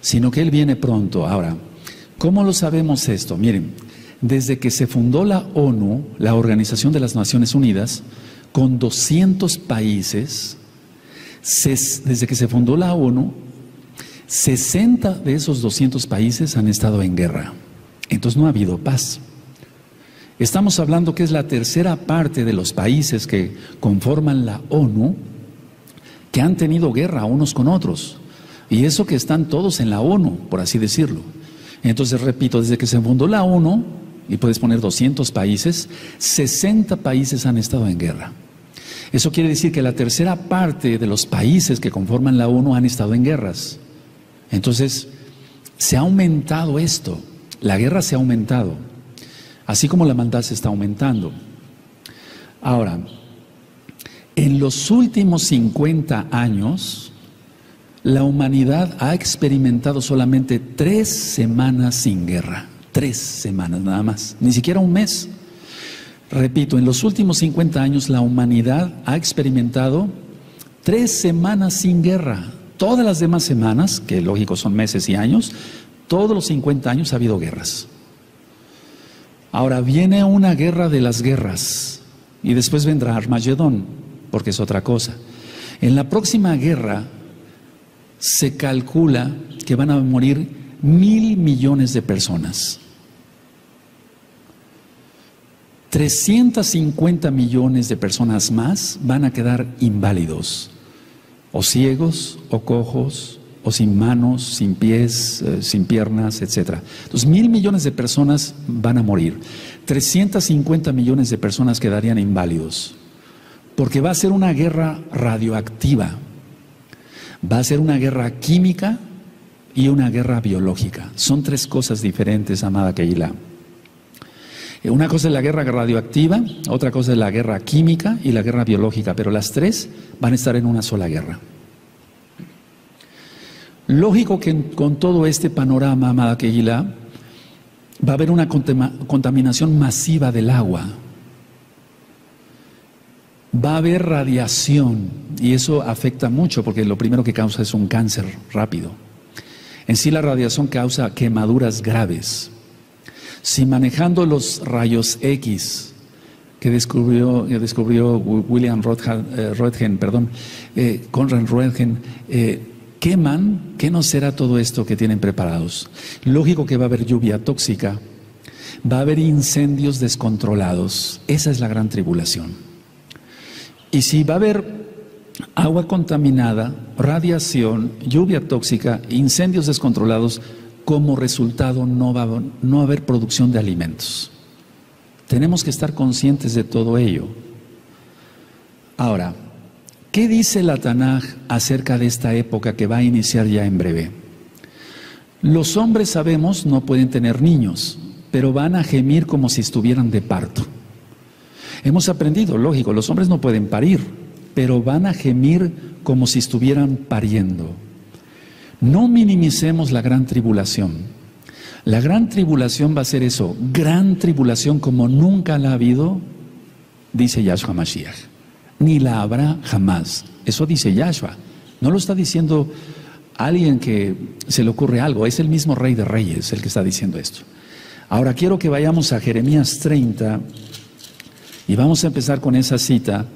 sino que Él viene pronto. Ahora, ¿cómo lo sabemos esto? Miren, desde que se fundó la ONU, la Organización de las Naciones Unidas, con 200 países, desde que se fundó la ONU, 60 de esos 200 países han estado en guerra. Entonces no ha habido paz. Estamos hablando que es la tercera parte de los países que conforman la ONU que han tenido guerra unos con otros. Y eso que están todos en la ONU, por así decirlo. Entonces, repito, desde que se fundó la ONU, y puedes poner 200 países, 60 países han estado en guerra. Eso quiere decir que la tercera parte de los países que conforman la ONU han estado en guerras. Entonces, se ha aumentado esto. La guerra se ha aumentado. Así como la maldad se está aumentando. Ahora, en los últimos 50 años, la humanidad ha experimentado solamente 3 semanas sin guerra. 3 semanas nada más, ni siquiera un mes. Repito, en los últimos 50 años la humanidad ha experimentado 3 semanas sin guerra. Todas las demás semanas, que lógico son meses y años, todos los 50 años ha habido guerras. Ahora viene una guerra de las guerras y después vendrá Armagedón, porque es otra cosa. En la próxima guerra se calcula que van a morir 1.000 millones de personas. 350 millones de personas más van a quedar inválidos, o ciegos, o cojos, o sin manos, sin pies, sin piernas, etc. Entonces 1.000 millones de personas van a morir. 350 millones de personas quedarían inválidos, porque va a ser una guerra radioactiva, va a ser una guerra química y una guerra biológica. Son 3 cosas diferentes, amada Keilah. Una cosa es la guerra radioactiva, otra cosa es la guerra química y la guerra biológica, pero las 3 van a estar en una sola guerra. Lógico que con todo este panorama, amada Keilah, va a haber una contaminación masiva del agua. Va a haber radiación y eso afecta mucho porque lo primero que causa es un cáncer rápido. En sí la radiación causa quemaduras graves. Si manejando los rayos X que descubrió William Röntgen, Conrad Röntgen, queman, ¿qué no será todo esto que tienen preparados? Lógico que va a haber lluvia tóxica, va a haber incendios descontrolados. Esa es la gran tribulación. Y si va a haber agua contaminada, radiación, lluvia tóxica, incendios descontrolados, como resultado no va a haber producción de alimentos. Tenemos que estar conscientes de todo ello. Ahora, ¿qué dice la Tanaj acerca de esta época que va a iniciar ya en breve? Los hombres, sabemos, no pueden tener niños, pero van a gemir como si estuvieran de parto. Hemos aprendido, lógico, los hombres no pueden parir, pero van a gemir como si estuvieran pariendo. No minimicemos la gran tribulación. La gran tribulación va a ser eso, gran tribulación como nunca la ha habido, dice Yahshua Mashiach. Ni la habrá jamás. Eso dice Yahshua. No lo está diciendo alguien que se le ocurre algo, es el mismo Rey de Reyes el que está diciendo esto. Ahora quiero que vayamos a Jeremías 30 y vamos a empezar con esa cita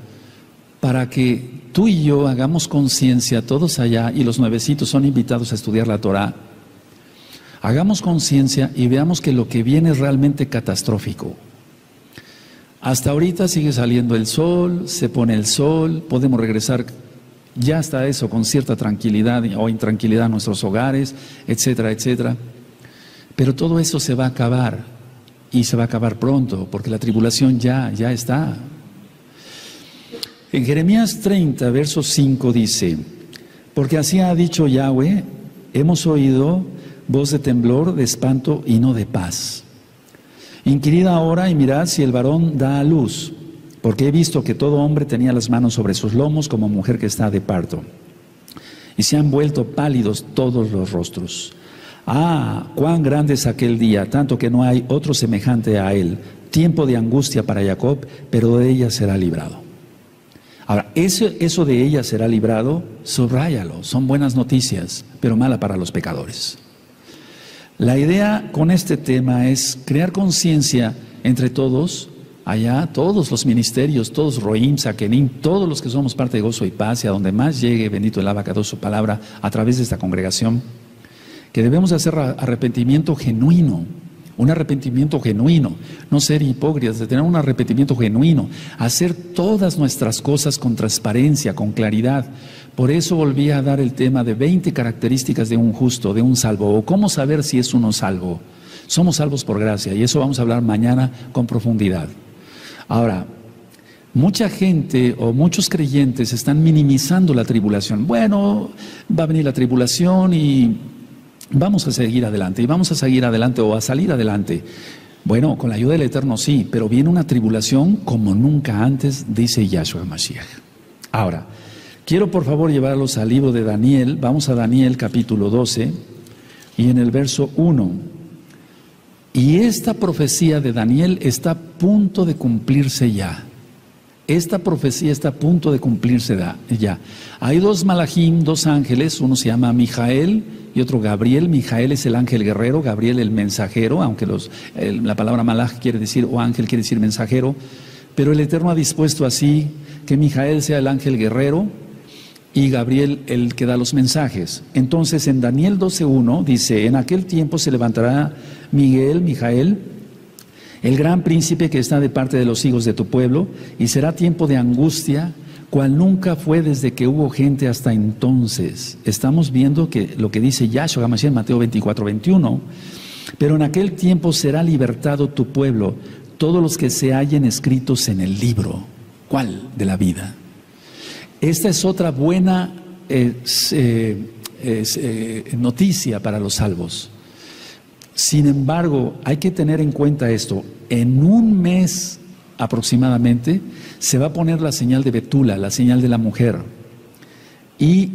para que tú y yo hagamos conciencia, todos allá, y los nuevecitos son invitados a estudiar la Torah. Hagamos conciencia y veamos que lo que viene es realmente catastrófico. Hasta ahorita sigue saliendo el sol, se pone el sol, podemos regresar ya hasta eso con cierta tranquilidad o intranquilidad a nuestros hogares, etcétera, etcétera. Pero todo eso se va a acabar y se va a acabar pronto porque la tribulación ya está. En Jeremías 30, verso 5 dice: porque así ha dicho Yahweh, hemos oído voz de temblor, de espanto y no de paz. Inquirid ahora y mirad si el varón da a luz, porque he visto que todo hombre tenía las manos sobre sus lomos como mujer que está de parto. Y se han vuelto pálidos todos los rostros. Ah, cuán grande es aquel día, tanto que no hay otro semejante a él. Tiempo de angustia para Jacob, pero de ella será librado. Ahora, eso de ella será librado, subráyalo, son buenas noticias, pero mala para los pecadores. La idea con este tema es crear conciencia entre todos, allá, todos los ministerios, todos Roim, Sakenim, todos los que somos parte de Gozo y Paz, y a donde más llegue, bendito el Abacados, su palabra, a través de esta congregación, que debemos hacer arrepentimiento genuino, un arrepentimiento genuino, no ser hipócritas, de tener un arrepentimiento genuino, hacer todas nuestras cosas con transparencia, con claridad. Por eso volví a dar el tema de 20 características de un justo, de un salvo, o cómo saber si es uno salvo. Somos salvos por gracia, y eso vamos a hablar mañana con profundidad. Ahora, mucha gente o muchos creyentes están minimizando la tribulación. Bueno, va a venir la tribulación y vamos a seguir adelante, y vamos a seguir adelante o a salir adelante. Bueno, con la ayuda del Eterno sí, pero viene una tribulación como nunca antes, dice Yahshua Mashiach. Ahora, quiero por favor llevarlos al libro de Daniel. Vamos a Daniel capítulo 12 y en el verso 1. Y esta profecía de Daniel está a punto de cumplirse ya. Esta profecía está a punto de cumplirse ya. Hay dos malajim, dos ángeles, uno se llama Mijael y otro Gabriel. Mijael es el ángel guerrero, Gabriel el mensajero, aunque la palabra malaj quiere decir, o ángel quiere decir mensajero, pero el Eterno ha dispuesto así que Mijael sea el ángel guerrero y Gabriel el que da los mensajes. Entonces en Daniel 12:1 dice, en aquel tiempo se levantará Mijael, el gran príncipe que está de parte de los hijos de tu pueblo, y será tiempo de angustia, cual nunca fue desde que hubo gente hasta entonces. Estamos viendo que lo que dice Yahshua HaMashiach en Mateo 24:21, pero en aquel tiempo será libertado tu pueblo, todos los que se hallen escritos en el libro. ¿Cuál? De la vida. Esta es otra buena noticia para los salvos. Sin embargo, hay que tener en cuenta esto. En un mes aproximadamente se va a poner la señal de Betula, la señal de la mujer. Y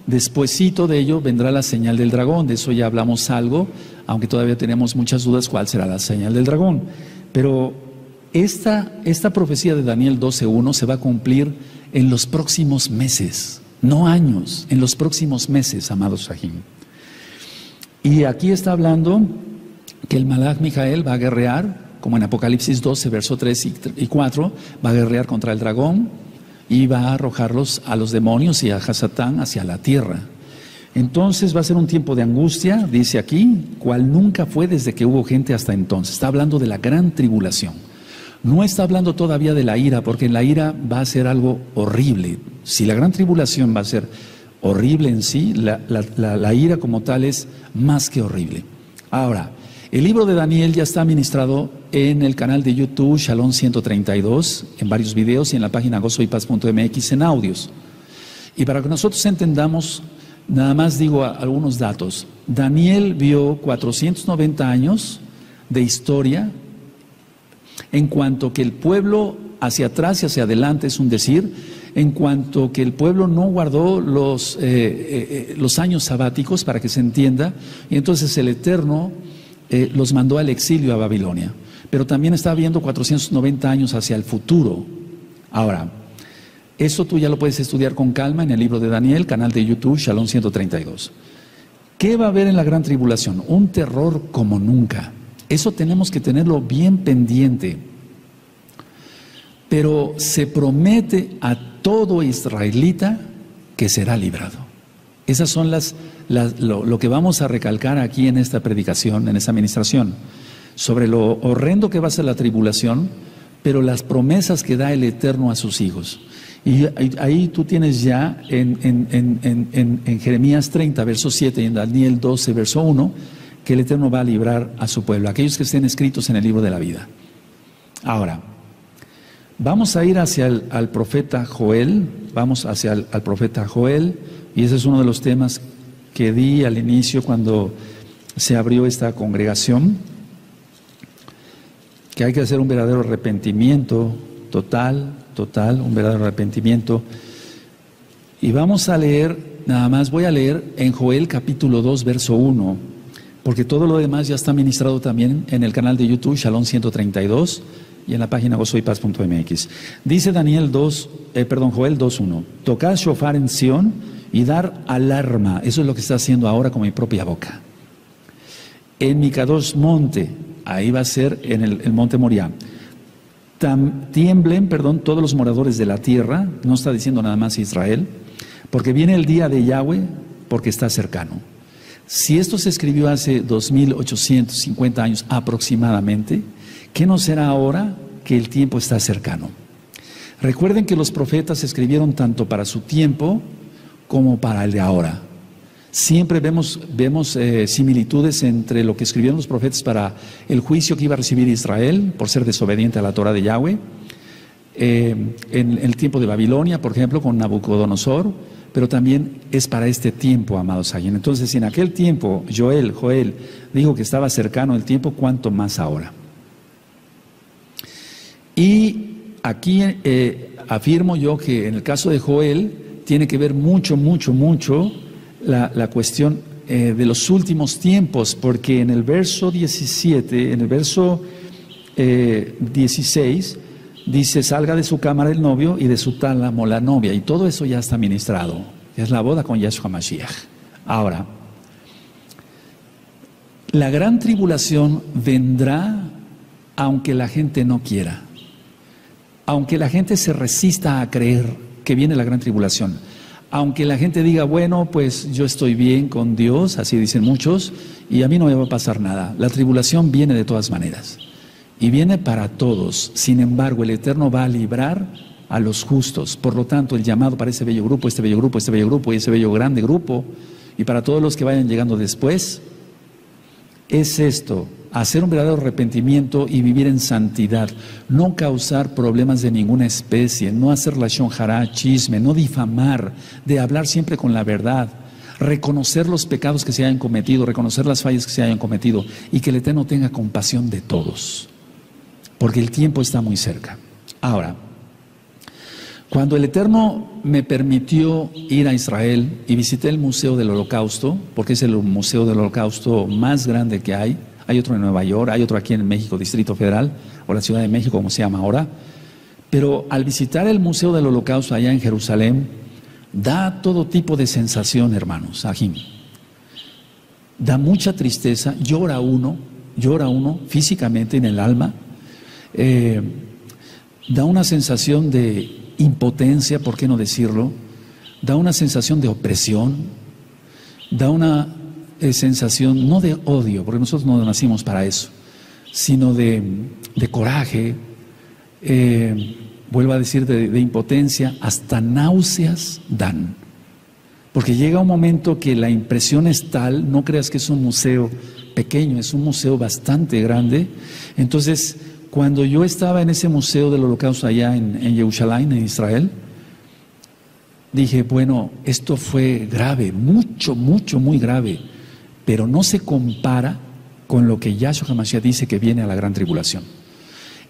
despuesito de ello vendrá la señal del dragón. De eso ya hablamos algo, aunque todavía tenemos muchas dudas cuál será la señal del dragón. Pero esta profecía de Daniel 12:1 se va a cumplir en los próximos meses, no años, en los próximos meses, amados Shahim. Y aquí está hablando que el Malach Mijael va a guerrear, como en Apocalipsis 12, verso 3 y 4, va a guerrear contra el dragón y va a arrojarlos a los demonios y a Hasatán hacia la tierra. Entonces va a ser un tiempo de angustia, dice aquí, cual nunca fue desde que hubo gente hasta entonces. Está hablando de la gran tribulación. No está hablando todavía de la ira, porque en la ira va a ser algo horrible. Si la gran tribulación va a ser horrible en sí, la ira como tal es más que horrible. Ahora, el libro de Daniel ya está ministrado en el canal de YouTube Shalom 132, en varios videos, y en la página gozoypaz.mx en audios. Y para que nosotros entendamos, nada más digo algunos datos. Daniel vio 490 años de historia, en cuanto que el pueblo hacia atrás y hacia adelante, es un decir, en cuanto que el pueblo no guardó los años sabáticos, para que se entienda, y entonces el Eterno los mandó al exilio a Babilonia. Pero también está habiendo 490 años hacia el futuro. Ahora, eso tú ya lo puedes estudiar con calma en el libro de Daniel, canal de YouTube, Shalom 132. ¿Qué va a haber en la gran tribulación? Un terror como nunca. Eso tenemos que tenerlo bien pendiente. Pero se promete a todo israelita que será librado. Esas son lo que vamos a recalcar aquí en esta predicación, en esta administración, sobre lo horrendo que va a ser la tribulación, pero las promesas que da el Eterno a sus hijos. Y ahí tú tienes ya en Jeremías 30, verso 7, y en Daniel 12, verso 1, que el Eterno va a librar a su pueblo, aquellos que estén escritos en el libro de la vida. Ahora, vamos a ir hacia al profeta Joel, vamos hacia al profeta Joel, y ese es uno de los temas que di al inicio cuando se abrió esta congregación, que hay que hacer un verdadero arrepentimiento total, un verdadero arrepentimiento. Y vamos a leer, nada más voy a leer en Joel capítulo 2, verso 1, porque todo lo demás ya está ministrado también en el canal de YouTube, Shalom 132, y en la página gozoypaz.mx. Dice Joel 2:1, tocad shofar en Sión y dar alarma. Eso es lo que está haciendo ahora con mi propia boca. En mi Kadosh monte, ahí va a ser en el monte Moriah. Tiemblen, todos los moradores de la tierra, no está diciendo nada más Israel, porque viene el día de Yahweh, porque está cercano. Si esto se escribió hace 2850 años aproximadamente, ¿qué no será ahora que el tiempo está cercano? Recuerden que los profetas escribieron tanto para su tiempo como para el de ahora. Siempre vemos similitudes entre lo que escribieron los profetas para el juicio que iba a recibir Israel por ser desobediente a la Torah de Yahweh, en el tiempo de Babilonia, por ejemplo, con Nabucodonosor, pero también es para este tiempo, amados allí. Entonces, si en aquel tiempo Joel dijo que estaba cercano el tiempo, ¿cuánto más ahora? Y aquí afirmo yo que en el caso de Joel tiene que ver mucho la cuestión de los últimos tiempos, porque en el verso 17, en el verso 16, dice, salga de su cámara el novio y de su tálamo la novia, y todo eso ya está ministrado, es la boda con Yahshua Mashiach. Ahora, la gran tribulación vendrá aunque la gente no quiera, aunque la gente se resista a creer que viene la gran tribulación, aunque la gente diga, bueno, pues yo estoy bien con Dios, así dicen muchos, y a mí no me va a pasar nada. La tribulación viene de todas maneras, y viene para todos. Sin embargo, el Eterno va a librar a los justos. Por lo tanto, el llamado para ese bello grupo, este bello grupo, este bello grupo y ese bello grande grupo, y para todos los que vayan llegando después, es esto: hacer un verdadero arrepentimiento y vivir en santidad, no causar problemas de ninguna especie, no hacer lashon hará, chisme, no difamar, de hablar siempre con la verdad, reconocer los pecados que se hayan cometido, reconocer las fallas que se hayan cometido, y que el Eterno tenga compasión de todos, porque el tiempo está muy cerca. Ahora, cuando el Eterno me permitió ir a Israel y visité el Museo del Holocausto, porque es el Museo del Holocausto más grande que hay otro en Nueva York, hay otro aquí en México, Distrito Federal, o la Ciudad de México, como se llama ahora, pero al visitar el Museo del Holocausto allá en Jerusalén, da todo tipo de sensación, hermanos, Ajim. Da mucha tristeza, llora uno físicamente en el alma, da una sensación de impotencia, ¿por qué no decirlo? Da una sensación de opresión, da una sensación no de odio, porque nosotros no nacimos para eso, sino de coraje, vuelvo a decir, de impotencia, hasta náuseas dan. Porque llega un momento que la impresión es tal, no creas que es un museo pequeño, es un museo bastante grande. Entonces, cuando yo estaba en ese museo del Holocausto allá en Jerusalén, en Israel, dije, bueno, esto fue grave, muy grave, pero no se compara con lo que Yahshua HaMashiach dice que viene a la gran tribulación.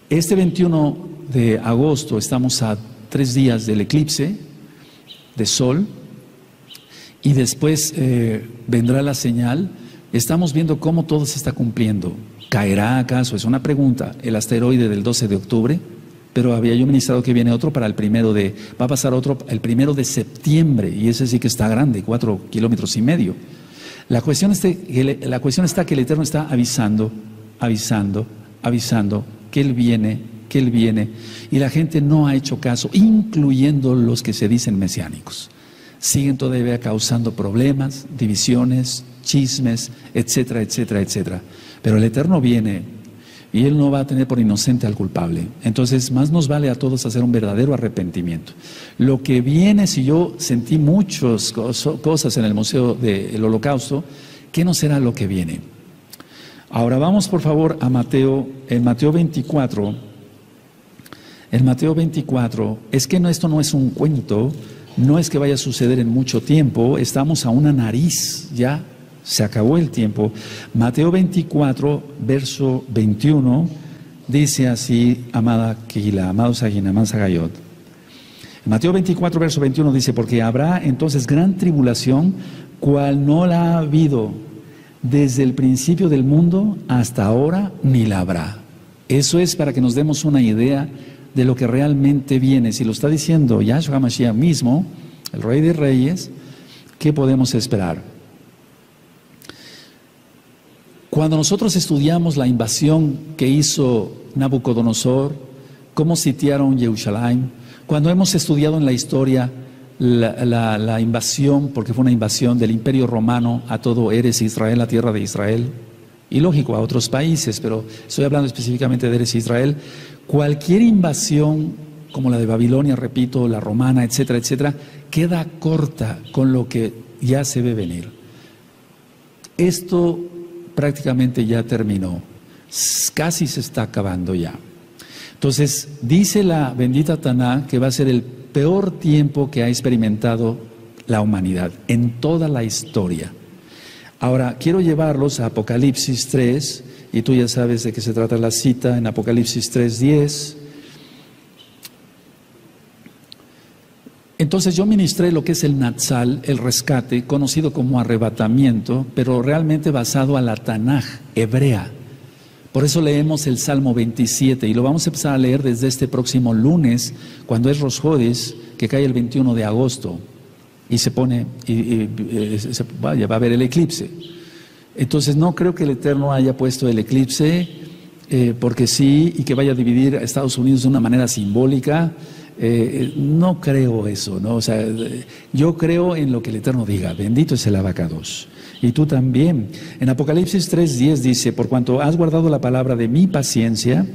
Este 21 de agosto estamos a 3 días del eclipse de sol, y después vendrá la señal. Estamos viendo cómo todo se está cumpliendo. ¿Caerá acaso? Es una pregunta. El asteroide del 12 de octubre, pero había yo ministrado que viene otro para el va a pasar otro el 1 de septiembre, y ese sí que está grande, 4,5 kilómetros. La cuestión está que el Eterno está avisando que Él viene, y la gente no ha hecho caso, incluyendo los que se dicen mesiánicos. Siguen todavía causando problemas, divisiones, chismes, etcétera, etcétera, etcétera. Pero el Eterno viene y Él no va a tener por inocente al culpable. Entonces, más nos vale a todos hacer un verdadero arrepentimiento. Lo que viene, si yo sentí muchas cosas en el Museo del Holocausto, ¿qué no será lo que viene? Ahora vamos, por favor, a Mateo, en Mateo 24. En Mateo 24, es que esto no es un cuento, no es que vaya a suceder en mucho tiempo, estamos a una nariz, ya se acabó el tiempo. Mateo 24, verso 21, dice así, amada Kehila, amados Aguinamán Sagayot. Mateo 24, verso 21 dice, porque habrá entonces gran tribulación, cual no la ha habido desde el principio del mundo hasta ahora, ni la habrá. Eso es para que nos demos una idea de lo que realmente viene. Si lo está diciendo Yahshua HaMashiach mismo, el Rey de Reyes, ¿qué podemos esperar? Cuando nosotros estudiamos la invasión que hizo Nabucodonosor, cómo sitiaron Jerusalén, cuando hemos estudiado en la historia la invasión, porque fue una invasión del Imperio Romano a todo Eretz Israel, la tierra de Israel, y lógico a otros países, pero estoy hablando específicamente de Eretz Israel, cualquier invasión como la de Babilonia, repito, la romana, etcétera, etcétera, queda corta con lo que ya se ve venir. Esto prácticamente ya terminó, casi se está acabando ya. Entonces, dice la bendita Taná que va a ser el peor tiempo que ha experimentado la humanidad en toda la historia. Ahora, quiero llevarlos a Apocalipsis 3, y tú ya sabes de qué se trata la cita en Apocalipsis 3:10. Entonces yo ministré lo que es el Natsal, el rescate, conocido como arrebatamiento, pero realmente basado a la Tanaj hebrea. Por eso leemos el Salmo 27 y lo vamos a empezar a leer desde este próximo lunes, cuando es Rosh Hodesh, que cae el 21 de agosto y se pone, vaya, va a haber el eclipse. Entonces no creo que el Eterno haya puesto el eclipse porque sí, y que vaya a dividir a Estados Unidos de una manera simbólica. No creo eso, ¿no? O sea, yo creo en lo que el Eterno diga. Bendito es el abacados. Y tú también. En Apocalipsis 3:10 dice: por cuanto has guardado la palabra de mi paciencia,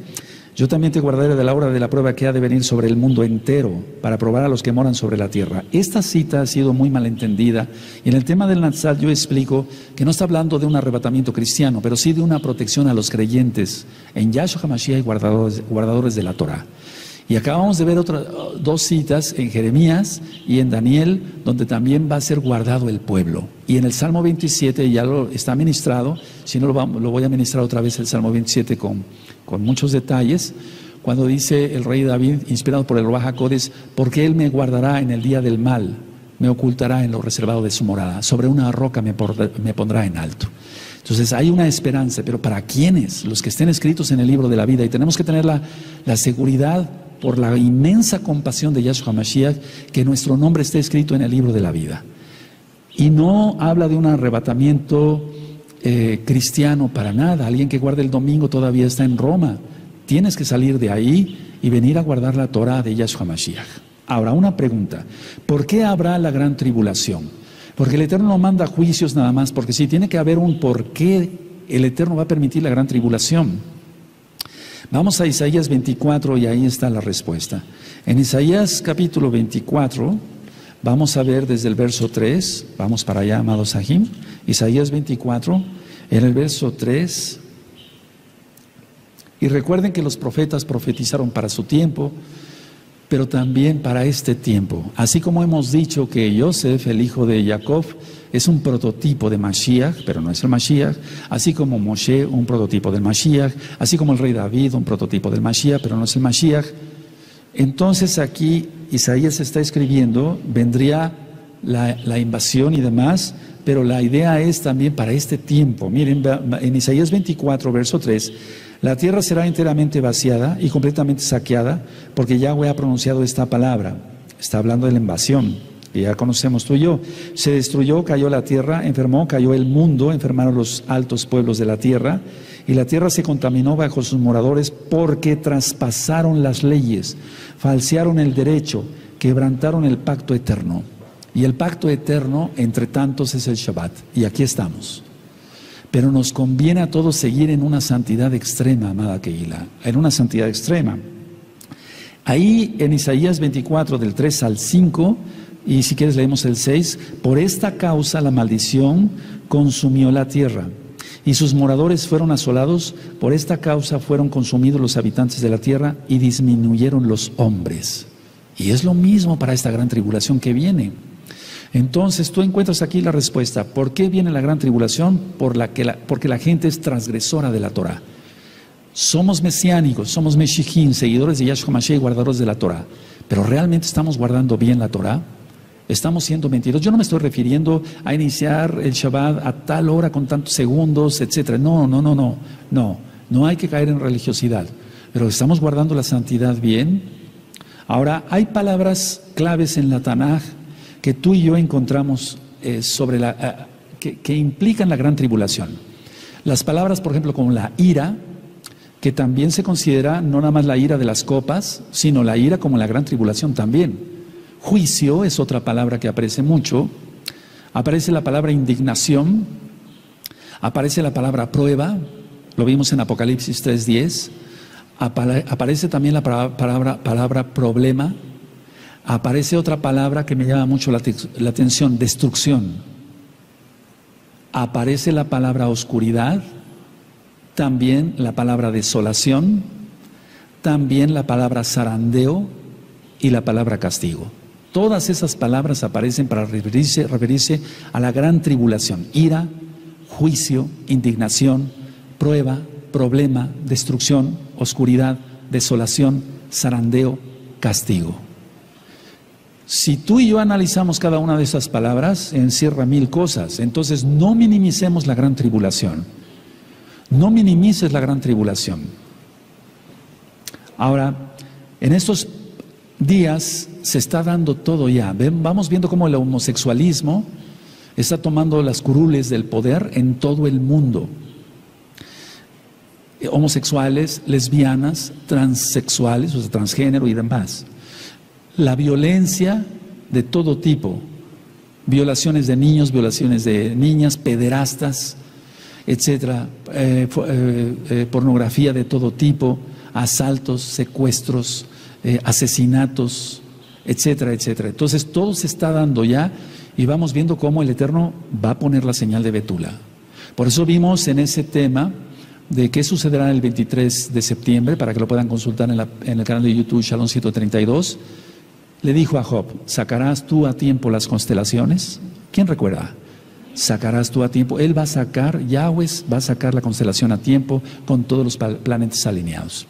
yo también te guardaré de la hora de la prueba que ha de venir sobre el mundo entero, para probar a los que moran sobre la tierra. Esta cita ha sido muy malentendida, y en el tema del Natsal yo explico que no está hablando de un arrebatamiento cristiano, pero sí de una protección a los creyentes en Yahshua HaMashiach y guardadores de la Torah. Y acabamos de ver otras dos citas en Jeremías y en Daniel, donde también va a ser guardado el pueblo. Y en el Salmo 27 ya lo está ministrado, si no lo voy a ministrar otra vez el Salmo 27 con muchos detalles, cuando dice el rey David, inspirado por el Ruach HaKodesh: porque él me guardará en el día del mal, me ocultará en lo reservado de su morada, sobre una roca me pondrá en alto. Entonces hay una esperanza, pero ¿para quiénes? Los que estén escritos en el libro de la vida. Y tenemos que tener la seguridad, por la inmensa compasión de Yahshua HaMashiach, que nuestro nombre esté escrito en el libro de la vida. Y no habla de un arrebatamiento cristiano para nada. Alguien que guarde el domingo todavía está en Roma. Tienes que salir de ahí y venir a guardar la Torah de Yahshua HaMashiach. Ahora, una pregunta: ¿por qué habrá la gran tribulación? Porque el Eterno no manda juicios nada más, porque sí, tiene que haber un por qué el Eterno va a permitir la gran tribulación. Vamos a Isaías 24 y ahí está la respuesta. En Isaías capítulo 24, vamos a ver desde el verso 3, vamos para allá, amados Sahim. Isaías 24, en el verso 3. Y recuerden que los profetas profetizaron para su tiempo, pero también para este tiempo. Así como hemos dicho que Yosef, el hijo de Jacob, es un prototipo de Mashiach, pero no es el Mashiach. Así como Moshe, un prototipo del Mashiach. Así como el rey David, un prototipo del Mashiach, pero no es el Mashiach. Entonces aquí Isaías está escribiendo, vendría la invasión y demás, pero la idea es también para este tiempo. Miren, en Isaías 24, verso 3, la tierra será enteramente vaciada y completamente saqueada, porque Yahweh ha pronunciado esta palabra. Está hablando de la invasión, que ya conocemos tú y yo. Se destruyó, cayó la tierra, enfermó, cayó el mundo, enfermaron los altos pueblos de la tierra, y la tierra se contaminó bajo sus moradores, porque traspasaron las leyes, falsearon el derecho, quebrantaron el pacto eterno. Y el pacto eterno entre tantos es el Shabbat, y aquí estamos. Pero nos conviene a todos seguir en una santidad extrema, amada Kehila, en una santidad extrema. Ahí en Isaías 24, del 3 al 5, y si quieres leemos el 6, por esta causa la maldición consumió la tierra, y sus moradores fueron asolados, por esta causa fueron consumidos los habitantes de la tierra, y disminuyeron los hombres. Y es lo mismo para esta gran tribulación que viene. Entonces tú encuentras aquí la respuesta. ¿Por qué viene la gran tribulación? Porque la gente es transgresora de la Torah. Somos mesiánicos, somos meshijim, seguidores de Yahshua HaMashiach y guardadores de la Torah. Pero ¿realmente estamos guardando bien la Torah? ¿Estamos siendo mentirosos? Yo no me estoy refiriendo a iniciar el Shabbat a tal hora con tantos segundos, etcétera. No hay que caer en religiosidad. pero ¿estamos guardando la santidad bien? Ahora, hay palabras claves en la Tanaj que tú y yo encontramos que implican la gran tribulación. Las palabras, por ejemplo, como la ira, que también se considera no nada más la ira de las copas, sino la ira como la gran tribulación también. Juicio es otra palabra que aparece mucho. Aparece la palabra indignación, aparece la palabra prueba, lo vimos en Apocalipsis 3:10. Aparece también la palabra problema. Aparece otra palabra que me llama mucho la atención, destrucción. Aparece la palabra oscuridad, también la palabra desolación, también la palabra zarandeo y la palabra castigo. Todas esas palabras aparecen para referirse a la gran tribulación: ira, juicio, indignación, prueba, problema, destrucción, oscuridad, desolación, zarandeo, castigo. Si tú y yo analizamos cada una de esas palabras, encierra 1000 cosas. Entonces no minimicemos la gran tribulación. No minimices la gran tribulación. Ahora, en estos días se está dando todo ya. Vamos viendo cómo el homosexualismo está tomando las curules del poder en todo el mundo. Homosexuales, lesbianas, transexuales, o sea, transgénero y demás. La violencia de todo tipo, violaciones de niños, violaciones de niñas, pederastas, etcétera, pornografía de todo tipo, asaltos, secuestros, asesinatos, etcétera, etcétera. Entonces todo se está dando ya y vamos viendo cómo el Eterno va a poner la señal de Betula. Por eso vimos en ese tema de qué sucederá el 23 de septiembre, para que lo puedan consultar en el canal de YouTube Shalom 132, le dijo a Job: ¿sacarás tú a tiempo las constelaciones? ¿Quién recuerda? Sacarás tú a tiempo. Él va a sacar, Yahweh va a sacar la constelación a tiempo con todos los planetas alineados.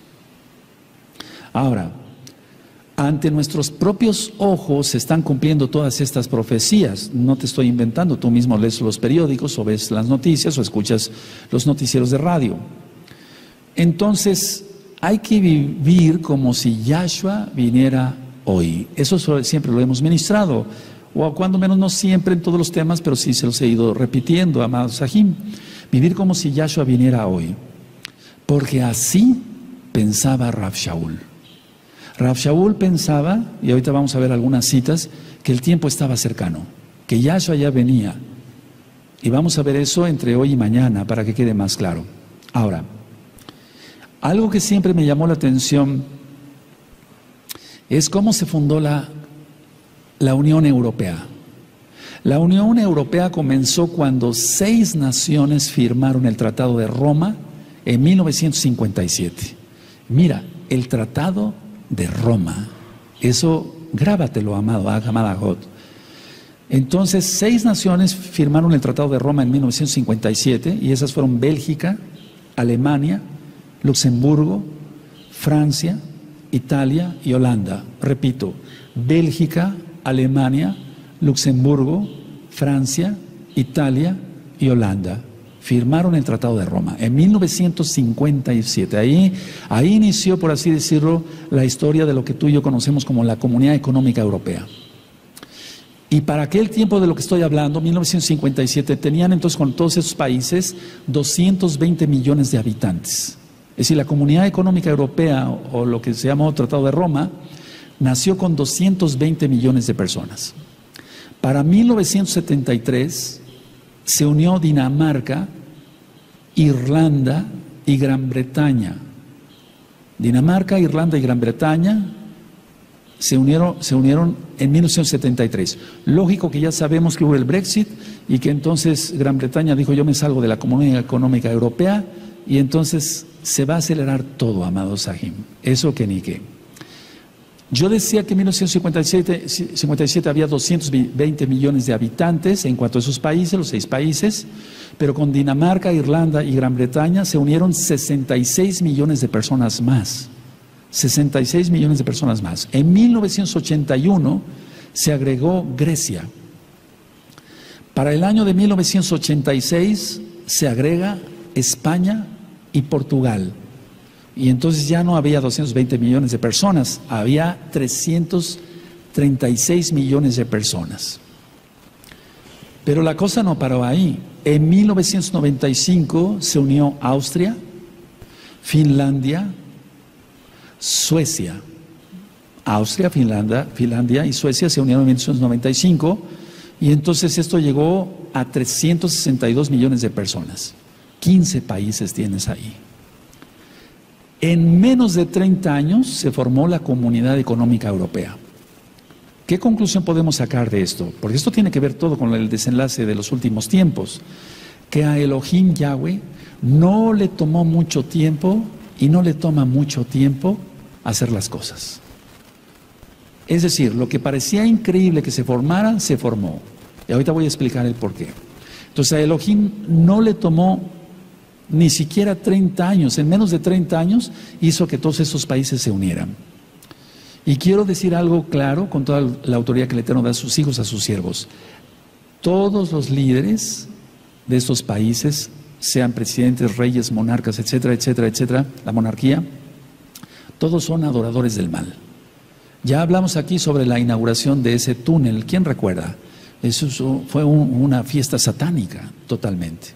Ahora, ante nuestros propios ojos se están cumpliendo todas estas profecías. No te estoy inventando, tú mismo lees los periódicos o ves las noticias o escuchas los noticieros de radio. Entonces, hay que vivir como si Yahshua viniera hoy. Eso siempre lo hemos ministrado, o cuando menos no siempre en todos los temas, pero sí se los he ido repitiendo, amados Sahim. Vivir como si Yahshua viniera hoy, porque así pensaba Rav Shaul. Rav Shaul pensaba, y ahorita vamos a ver algunas citas, que el tiempo estaba cercano, que Yahshua ya venía. Y vamos a ver eso entre hoy y mañana para que quede más claro. Ahora, algo que siempre me llamó la atención es cómo se fundó la Unión Europea. La Unión Europea comenzó cuando 6 naciones firmaron el Tratado de Roma en 1957. Mira, el Tratado de Roma, eso grábatelo, amada Jot. Entonces 6 naciones firmaron el Tratado de Roma en 1957 y esas fueron Bélgica, Alemania, Luxemburgo, Francia, Italia y Holanda. Repito, Bélgica, Alemania, Luxemburgo, Francia, Italia y Holanda firmaron el Tratado de Roma en 1957. Ahí inició, por así decirlo, la historia de lo que tú y yo conocemos como la Comunidad Económica Europea. Y para aquel tiempo de lo que estoy hablando, 1957, tenían entonces con todos esos países 220 millones de habitantes. Es decir, la Comunidad Económica Europea, o lo que se llamó Tratado de Roma, nació con 220 millones de personas. Para 1973 se unió Dinamarca, Irlanda y Gran Bretaña. Dinamarca, Irlanda y Gran Bretaña se unieron en 1973. Lógico que ya sabemos que hubo el Brexit y que entonces Gran Bretaña dijo: yo me salgo de la Comunidad Económica Europea, y entonces se va a acelerar todo, amados Sahim. Eso que ni qué. Yo decía que en 1957 había 220 millones de habitantes en cuanto a esos países, los 6 países, pero con Dinamarca, Irlanda y Gran Bretaña se unieron 66 millones de personas más. 66 millones de personas más. En 1981 se agregó Grecia. Para el año de 1986 se agrega España y Portugal. Y entonces ya no había 220 millones de personas, había 336 millones de personas. Pero la cosa no paró ahí. En 1995 se unió Austria, Finlandia, Suecia. Austria, Finlandia y Suecia se unieron en 1995 y entonces esto llegó a 362 millones de personas. 15 países tienes ahí. En menos de 30 años se formó la Comunidad Económica Europea. ¿Qué conclusión podemos sacar de esto? Porque esto tiene que ver todo con el desenlace de los últimos tiempos. Que a Elohim Yahweh no le tomó mucho tiempo y no le toma mucho tiempo hacer las cosas. Es decir, lo que parecía increíble que se formara, se formó. Y ahorita voy a explicar el porqué. Entonces a Elohim no le tomó ni siquiera 30 años, en menos de 30 años hizo que todos esos países se unieran. Y quiero decir algo claro con toda la autoridad que el Eterno da a sus hijos, a sus siervos. Todos los líderes de estos países, sean presidentes, reyes, monarcas, etcétera, etcétera, etcétera, la monarquía, todos son adoradores del mal. Ya hablamos aquí sobre la inauguración de ese túnel, ¿quién recuerda? Eso fue una fiesta satánica, totalmente.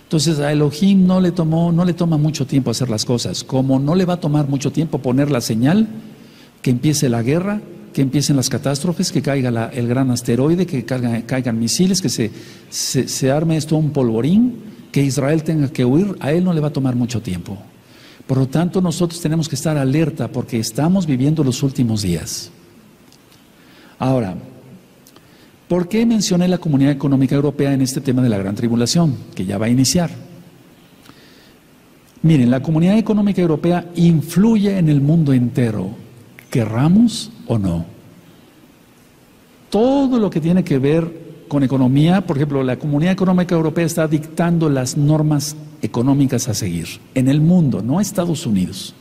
Entonces a Elohim no le toma mucho tiempo hacer las cosas, como no le va a tomar mucho tiempo poner la señal, que empiece la guerra, que empiecen las catástrofes, que caiga el gran asteroide, que caigan misiles, que se arme esto un polvorín, que Israel tenga que huir, a él no le va a tomar mucho tiempo. Por lo tanto, nosotros tenemos que estar alerta porque estamos viviendo los últimos días. Ahora, ¿por qué mencioné la Comunidad Económica Europea en este tema de la Gran Tribulación, que ya va a iniciar? Miren, la Comunidad Económica Europea influye en el mundo entero, querramos o no. Todo lo que tiene que ver con economía, por ejemplo, la Comunidad Económica Europea está dictando las normas económicas a seguir en el mundo, no Estados Unidos.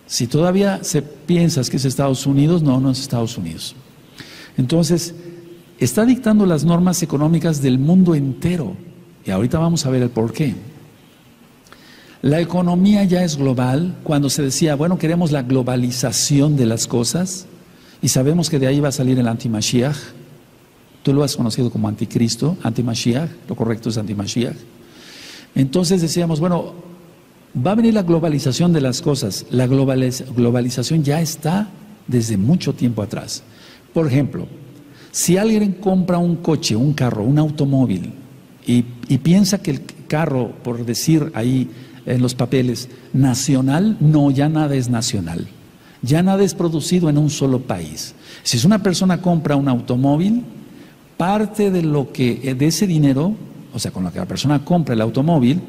Si todavía piensas que es Estados Unidos, no es Estados Unidos. Entonces, está dictando las normas económicas del mundo entero. Y ahorita vamos a ver el porqué. La economía ya es global. Cuando se decía, bueno, queremos la globalización de las cosas, y sabemos que de ahí va a salir el anti-Mashiach. Tú lo has conocido como anticristo, anti-Mashiach, lo correcto es anti-Mashiach. Entonces decíamos, bueno, va a venir la globalización de las cosas. La globalización ya está desde mucho tiempo atrás. Por ejemplo, si alguien compra un coche, un carro, un automóvil y piensa que el carro, por decir ahí en los papeles, nacional, no, ya nada es nacional. Ya nada es producido en un solo país. Si es una persona compra un automóvil, parte de ese dinero, o sea, con lo que la persona compra el automóvil,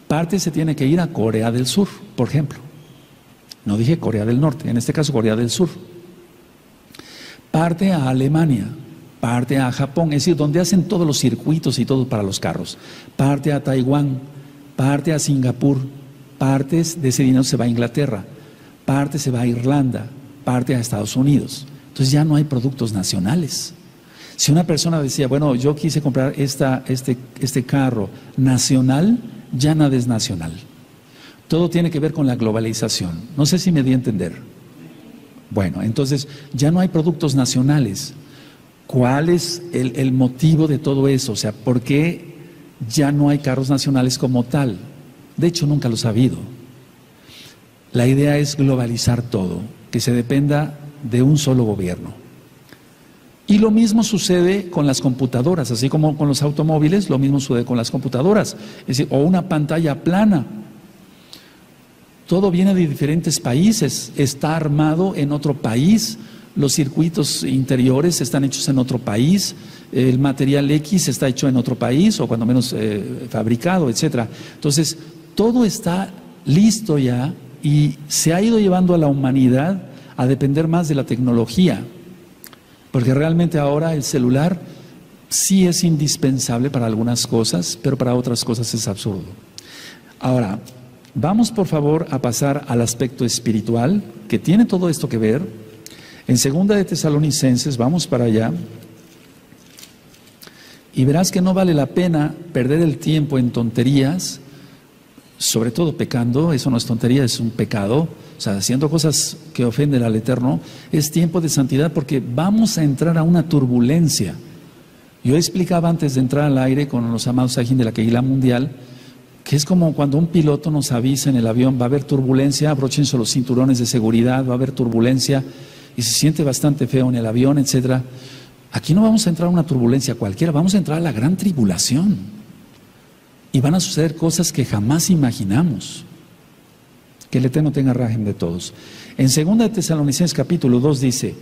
parte se tiene que ir a Corea del Sur, por ejemplo. No dije Corea del Norte, en este caso Corea del Sur. Parte a Alemania, parte a Japón, es decir, donde hacen todos los circuitos y todo para los carros. Parte a Taiwán, parte a Singapur, partes de ese dinero se va a Inglaterra, parte se va a Irlanda, parte a Estados Unidos. Entonces ya no hay productos nacionales. Si una persona decía, bueno, yo quise comprar este carro nacional, ya nada es nacional. Todo tiene que ver con la globalización. No sé si me di a entender. Bueno, entonces ya no hay productos nacionales. ¿Cuál es el motivo de todo eso? O sea, ¿por qué ya no hay carros nacionales como tal? De hecho, nunca los ha habido. La idea es globalizar todo, que se dependa de un solo gobierno. Y lo mismo sucede con las computadoras, así como con los automóviles, lo mismo sucede con las computadoras, es decir, o una pantalla plana. Todo viene de diferentes países, está armado en otro país, los circuitos interiores están hechos en otro país, el material X está hecho en otro país, o cuando menos fabricado, etcétera. Entonces, todo está listo ya y se ha ido llevando a la humanidad a depender más de la tecnología. Porque realmente ahora el celular sí es indispensable para algunas cosas, pero para otras cosas es absurdo. Ahora, vamos por favor a pasar al aspecto espiritual, que tiene todo esto que ver. En 2 de Tesalonicenses, vamos para allá, y verás que no vale la pena perder el tiempo en tonterías, sobre todo pecando, eso no es tontería, es un pecado, o sea, haciendo cosas que ofenden al Eterno, es tiempo de santidad porque vamos a entrar a una turbulencia. Yo explicaba antes de entrar al aire con los amados Sajín de la Kehilá Mundial, que es como cuando un piloto nos avisa en el avión, va a haber turbulencia, abróchense los cinturones de seguridad, va a haber turbulencia, y se siente bastante feo en el avión, etcétera. Aquí no vamos a entrar a una turbulencia cualquiera, vamos a entrar a la gran tribulación. Y van a suceder cosas que jamás imaginamos. Que el Eterno tenga rajem de todos. En 2 de Tesalonicenses capítulo 2 dice,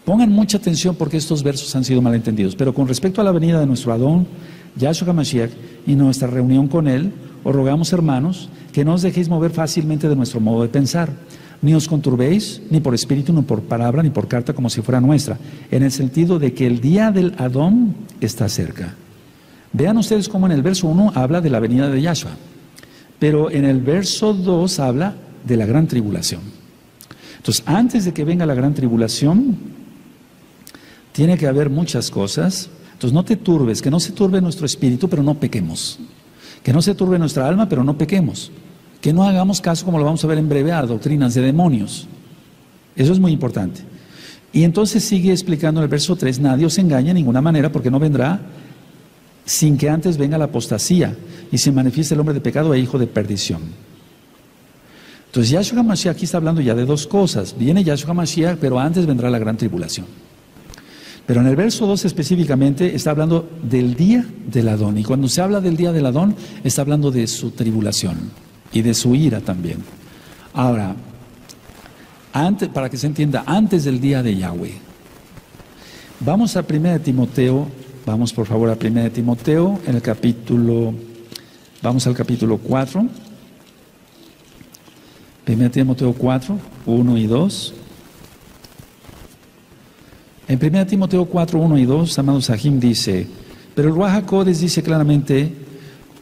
pongan mucha atención porque estos versos han sido malentendidos, pero con respecto a la venida de nuestro Adón, Yahshua HaMashiach, y nuestra reunión con Él, os rogamos, hermanos, que no os dejéis mover fácilmente de nuestro modo de pensar, ni os conturbéis, ni por espíritu, ni por palabra, ni por carta, como si fuera nuestra, en el sentido de que el día del Adón está cerca. Vean ustedes cómo en el verso 1 habla de la venida de Yahshua, pero en el verso 2 habla de la gran tribulación. Entonces, antes de que venga la gran tribulación, tiene que haber muchas cosas. Entonces, no te turbes, que no se turbe nuestro espíritu, pero no pequemos. Que no se turbe nuestra alma, pero no pequemos. Que no hagamos caso, como lo vamos a ver en breve, a doctrinas de demonios. Eso es muy importante. Y entonces sigue explicando en el verso 3, nadie os engañe de ninguna manera, porque no vendrá sin que antes venga la apostasía y se manifieste el hombre de pecado e hijo de perdición. Entonces Yahshua HaMashiach aquí está hablando ya de dos cosas. Viene Yahshua HaMashiach, pero antes vendrá la gran tribulación. Pero en el verso 2 específicamente está hablando del día del Adón. Y cuando se habla del día del Adón, está hablando de su tribulación y de su ira también. Ahora, antes, para que se entienda, antes del día de Yahweh. Vamos a 1 Timoteo, vamos por favor a 1 Timoteo, en el capítulo, vamos al capítulo 4. 1 Timoteo 4, 1 y 2. En 1 Timoteo 4, 1 y 2, amado Sahim dice, pero el Ruach HaKodesh dice claramente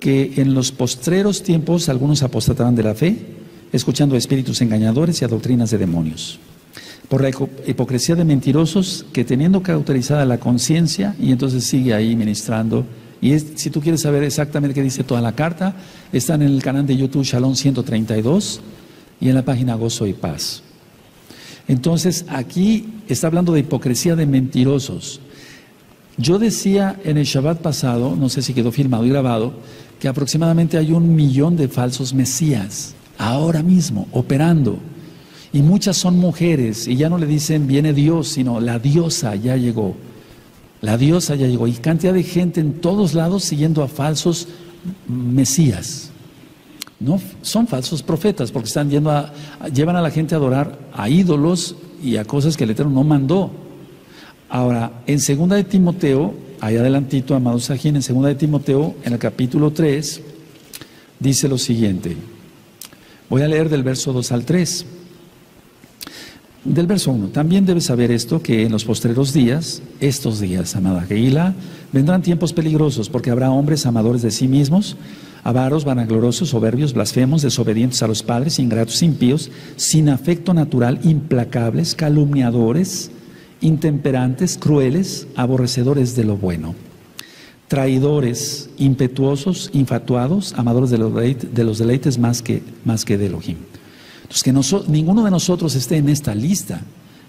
que en los postreros tiempos algunos apostatarán de la fe, escuchando a espíritus engañadores y a doctrinas de demonios, por la hipocresía de mentirosos que teniendo cauterizada la conciencia, y entonces sigue ahí ministrando. Y si tú quieres saber exactamente qué dice toda la carta, está en el canal de YouTube Shalom 132 y en la página Gozo y Paz. Entonces aquí está hablando de hipocresía de mentirosos. Yo decía en el Shabbat pasado, no sé si quedó filmado y grabado, que aproximadamente hay 1 millón de falsos mesías, ahora mismo, operando. Y muchas son mujeres, y ya no le dicen viene Dios, sino la diosa ya llegó. La diosa ya llegó. Y cantidad de gente en todos lados siguiendo a falsos mesías. No son falsos profetas, porque están llevan a la gente a adorar a ídolos y a cosas que el Eterno no mandó. Ahora, en 2 de Timoteo, ahí adelantito, amados Sajín, en 2 de Timoteo, en el capítulo 3, dice lo siguiente. Voy a leer del verso 2 al 3. Del verso 1, también debes saber esto, que en los postreros días, estos días, amada Kehilá, vendrán tiempos peligrosos, porque habrá hombres amadores de sí mismos, avaros, vanagloriosos, soberbios, blasfemos, desobedientes a los padres, ingratos, impíos, sin afecto natural, implacables, calumniadores, intemperantes, crueles, aborrecedores de lo bueno, traidores, impetuosos, infatuados, amadores de los deleites más que de Elohim. Entonces, que ninguno de nosotros esté en esta lista.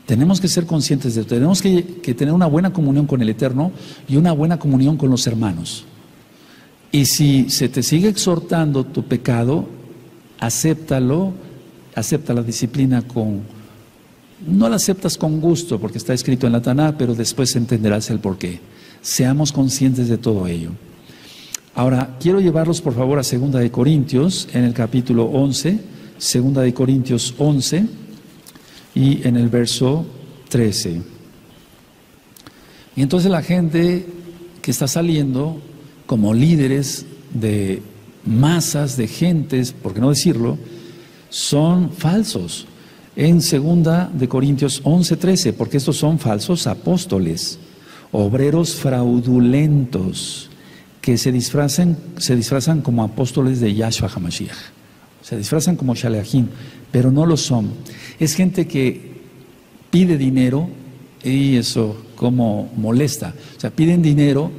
Tenemos que ser conscientes de esto. Tenemos que tener una buena comunión con el Eterno y una buena comunión con los hermanos. Y si se te sigue exhortando tu pecado, acéptalo, acepta la disciplina no la aceptas con gusto porque está escrito en la Taná, pero después entenderás el porqué. Seamos conscientes de todo ello. Ahora, quiero llevarlos por favor a 2 de Corintios, en el capítulo 11, 2 de Corintios 11 y en el verso 13. Y entonces la gente que está saliendo como líderes de masas de gentes, por qué no decirlo, son falsos. En 2 de Corintios 11, 13, porque estos son falsos apóstoles, obreros fraudulentos, que se disfrazan como apóstoles de Yahshua HaMashiach. Se disfrazan como shaleachim, pero no lo son. Es gente que pide dinero y eso como molesta. O sea, piden dinero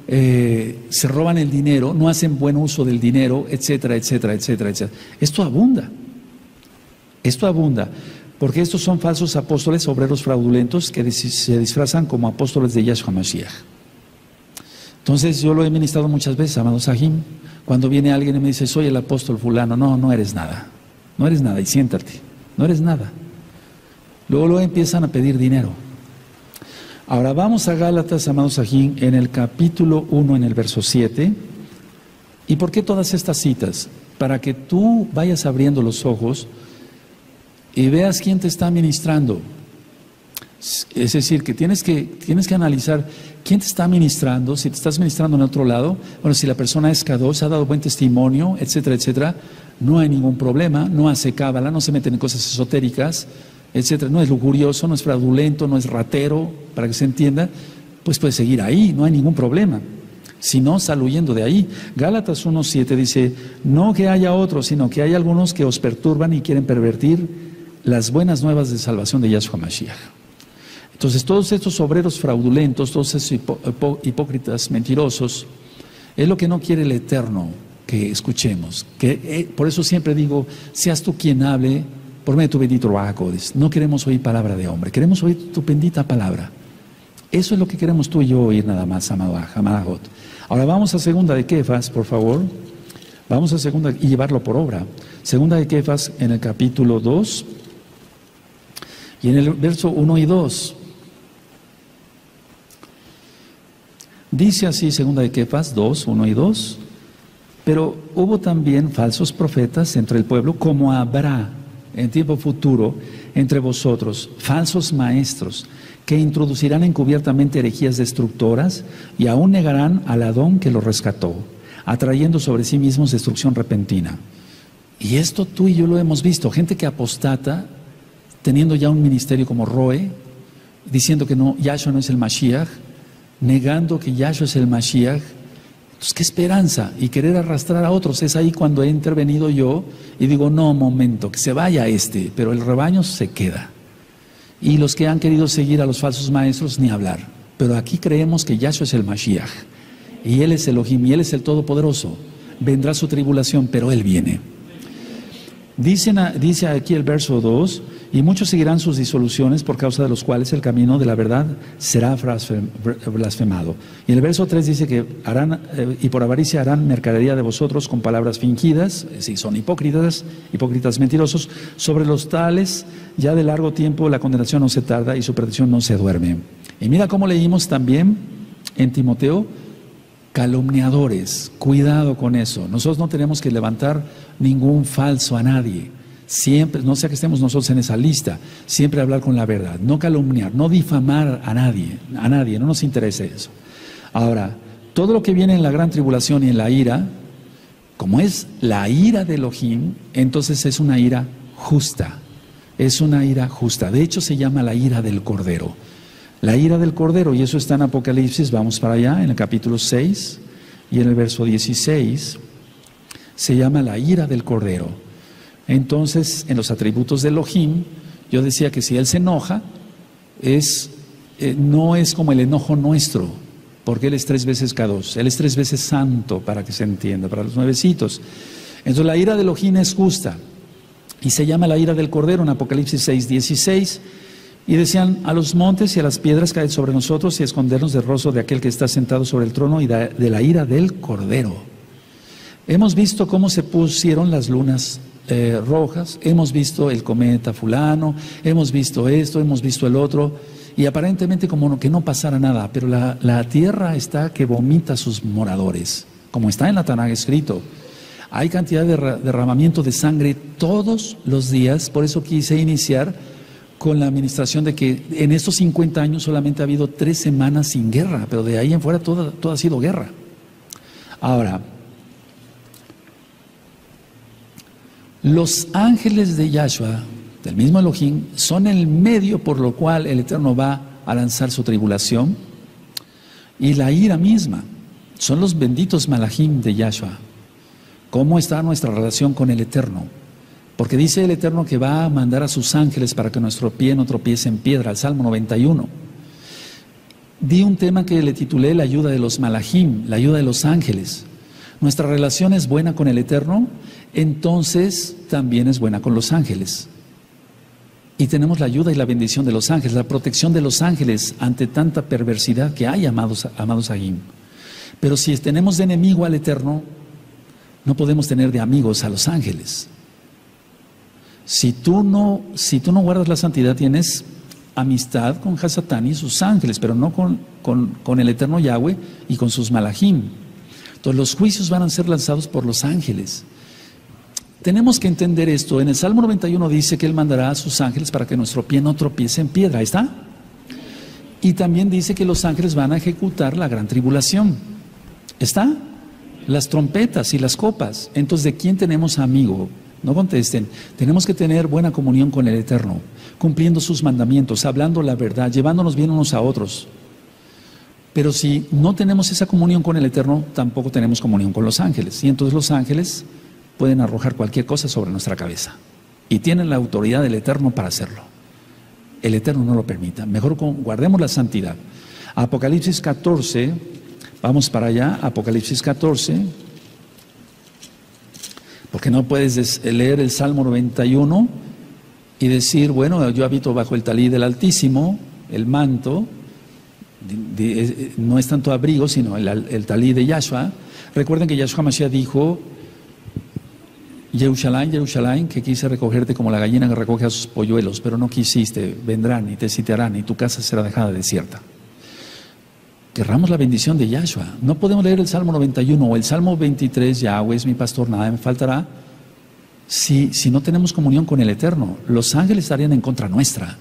se roban el dinero, no hacen buen uso del dinero, etcétera, etcétera, etcétera, etcétera. Esto abunda, porque estos son falsos apóstoles, obreros fraudulentos que se disfrazan como apóstoles de Yahshua Mashiach. Entonces yo lo he ministrado muchas veces, amado Sahim, cuando viene alguien y me dice, soy el apóstol fulano, no eres nada, y siéntate, no eres nada. Luego empiezan a pedir dinero. Ahora vamos a Gálatas, amado Sahim, en el capítulo 1, en el verso 7. ¿Y por qué todas estas citas? Para que tú vayas abriendo los ojos y veas quién te está ministrando. Es decir, que tienes que analizar quién te está ministrando, si te estás ministrando en otro lado, bueno, si la persona es kadosh, ha dado buen testimonio, etcétera, etcétera, no hay ningún problema, no hace cábala, no se mete en cosas esotéricas, etcétera, no es lujurioso, no es fraudulento, no es ratero, para que se entienda, pues puede seguir ahí, no hay ningún problema. Si no, sal huyendo de ahí. Gálatas 1:7 dice, no que haya otros, sino que hay algunos que os perturban y quieren pervertir las buenas nuevas de salvación de Yahshua Mashiach. Entonces, todos estos obreros fraudulentos, todos estos hipócritas mentirosos, es lo que no quiere el Eterno que escuchemos. Por eso siempre digo, seas tú quien hable por medio de tu bendito Ruach HaKodesh. No queremos oír palabra de hombre, queremos oír tu bendita palabra. Eso es lo que queremos tú y yo oír nada más, Amadajot. Ahora vamos a segunda de Kefas, por favor. Vamos a segunda y llevarlo por obra. Segunda de Kefas en el capítulo 2 y en el verso 1 y 2. Dice así, segunda de Kefas 2, 1 y 2. Pero hubo también falsos profetas entre el pueblo, como habrá en tiempo futuro entre vosotros falsos maestros que introducirán encubiertamente herejías destructoras y aún negarán al Adón que los rescató, atrayendo sobre sí mismos destrucción repentina. Y esto tú y yo lo hemos visto, gente que apostata, teniendo ya un ministerio como Roe, diciendo que no, Yahshua no es el Mashiach, negando que Yahshua es el Mashiach. Entonces, ¿qué esperanza? Y querer arrastrar a otros. Es ahí cuando he intervenido yo y digo, no, momento, que se vaya pero el rebaño se queda. Y los que han querido seguir a los falsos maestros, ni hablar. Pero aquí creemos que Yahshua es el Mashiach. Y Él es Elohim, y Él es el Todopoderoso. Vendrá su tribulación, pero Él viene. Dice aquí el verso 2, y muchos seguirán sus disoluciones por causa de los cuales el camino de la verdad será blasfemado. Y el verso 3 dice que harán, y por avaricia harán mercadería de vosotros con palabras fingidas, si son hipócritas mentirosos, sobre los tales ya de largo tiempo la condenación no se tarda y su perdición no se duerme. Y mira cómo leímos también en Timoteo, calumniadores, cuidado con eso. Nosotros no tenemos que levantar ningún falso a nadie. Siempre, no sea que estemos nosotros en esa lista, siempre hablar con la verdad, no calumniar, no difamar a nadie, no nos interesa eso. Ahora, todo lo que viene en la gran tribulación y en la ira, como es la ira de Elohim, entonces es una ira justa, de hecho se llama la ira del Cordero. La ira del Cordero, y eso está en Apocalipsis, vamos para allá, en el capítulo 6 y en el verso 16, se llama la ira del Cordero. Entonces, en los atributos de Elohim, yo decía que si Él se enoja, no es como el enojo nuestro, porque Él es 3 veces Kadosh, Él es 3 veces santo, para que se entienda, para los nuevecitos. Entonces, la ira de Elohim es justa, y se llama la ira del Cordero en Apocalipsis 6, 16. Y decían, a los montes y a las piedras caed sobre nosotros y escondernos del rostro de aquel que está sentado sobre el trono y de la ira del Cordero. Hemos visto cómo se pusieron las lunas rojas, hemos visto el cometa fulano, hemos visto esto, hemos visto el otro, y aparentemente como que no pasara nada, pero la tierra está que vomita a sus moradores, como está en la Tanaj escrito. Hay cantidad de derramamiento de sangre todos los días, por eso quise iniciar con la administración de que en estos 50 años solamente ha habido 3 semanas sin guerra, pero de ahí en fuera todo ha sido guerra. Ahora, los ángeles de Yahshua, del mismo Elohim, son el medio por lo cual el Eterno va a lanzar su tribulación, y la ira misma, son los benditos malajim de Yahshua. ¿Cómo está nuestra relación con el Eterno? Porque dice el Eterno que va a mandar a sus ángeles para que nuestro pie no tropiece en piedra, el Salmo 91. di un tema que le titulé la ayuda de los malajim, la ayuda de los ángeles. Nuestra relación es buena con el Eterno, entonces también es buena con los ángeles. Y tenemos la ayuda y la bendición de los ángeles, la protección de los ángeles ante tanta perversidad que hay, amados Agim. Pero si tenemos de enemigo al Eterno, no podemos tener de amigos a los ángeles. Si tú no guardas la santidad, tienes amistad con Hasatán y sus ángeles, pero no con el Eterno Yahweh y con sus malajim. Entonces los juicios van a ser lanzados por los ángeles. Tenemos que entender esto. En el Salmo 91 dice que Él mandará a sus ángeles para que nuestro pie no tropiece en piedra. Ahí está. Y también dice que los ángeles van a ejecutar la gran tribulación. ¿Está? Las trompetas y las copas. Entonces, ¿de quién tenemos amigo? No contesten. Tenemos que tener buena comunión con el Eterno, cumpliendo sus mandamientos, hablando la verdad, llevándonos bien unos a otros. Pero si no tenemos esa comunión con el Eterno, tampoco tenemos comunión con los ángeles. Y entonces los ángeles pueden arrojar cualquier cosa sobre nuestra cabeza. Y tienen la autoridad del Eterno para hacerlo. El Eterno no lo permita. Mejor guardemos la santidad. Apocalipsis 14, vamos para allá, Apocalipsis 14. Porque no puedes leer el Salmo 91 y decir, bueno, yo habito bajo el talí del Altísimo, el manto, no es tanto abrigo, sino el talí de Yahshua. Recuerden que Yahshua Mashiach dijo, Yerushalayim, Yerushalayim, que quise recogerte como la gallina que recoge a sus polluelos, pero no quisiste, vendrán y te sitiarán y tu casa será dejada desierta. Querramos la bendición de Yahshua. No podemos leer el Salmo 91 o el Salmo 23, Yahweh es mi pastor, nada me faltará, si no tenemos comunión con el Eterno. Los ángeles estarían en contra nuestra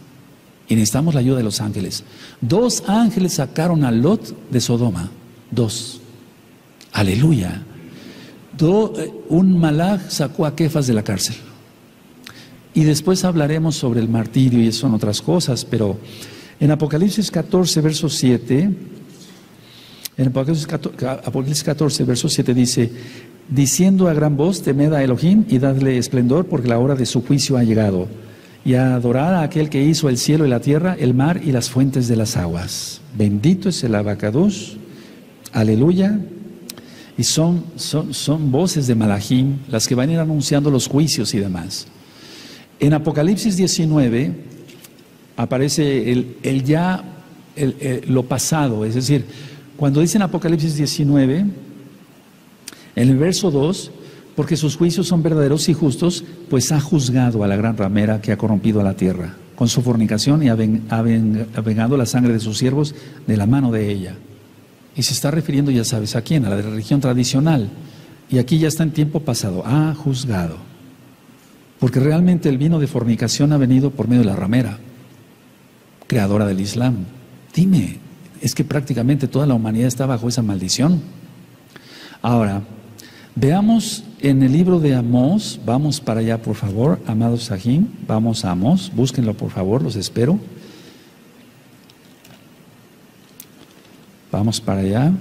y necesitamos la ayuda de los ángeles. 2 ángeles sacaron a Lot de Sodoma, 2. Aleluya. Un malaj sacó a Kefas de la cárcel. Y después hablaremos sobre el martirio y son otras cosas, pero en Apocalipsis 14, verso 7, en Apocalipsis 14, verso 7 dice, diciendo a gran voz, temed a Elohim y dadle esplendor, porque la hora de su juicio ha llegado, y a adorar a aquel que hizo el cielo y la tierra, el mar y las fuentes de las aguas. Bendito es el Abacados, aleluya. Y son voces de Malachim las que van a ir anunciando los juicios y demás. En Apocalipsis 19 aparece lo pasado, es decir, cuando dicen Apocalipsis 19, en el verso 2, porque sus juicios son verdaderos y justos, pues ha juzgado a la gran ramera que ha corrompido a la tierra con su fornicación y ha vengado la sangre de sus siervos de la mano de ella. Y se está refiriendo, ya sabes, ¿a quién? A la de la religión tradicional. Y aquí ya está en tiempo pasado. Ha juzgado. Porque realmente el vino de fornicación ha venido por medio de la ramera, creadora del Islam. Dime, es que prácticamente toda la humanidad está bajo esa maldición. Ahora, veamos en el libro de Amós, vamos para allá por favor, amados Sahim, vamos a Amós, búsquenlo por favor, los espero. Vamos para allá.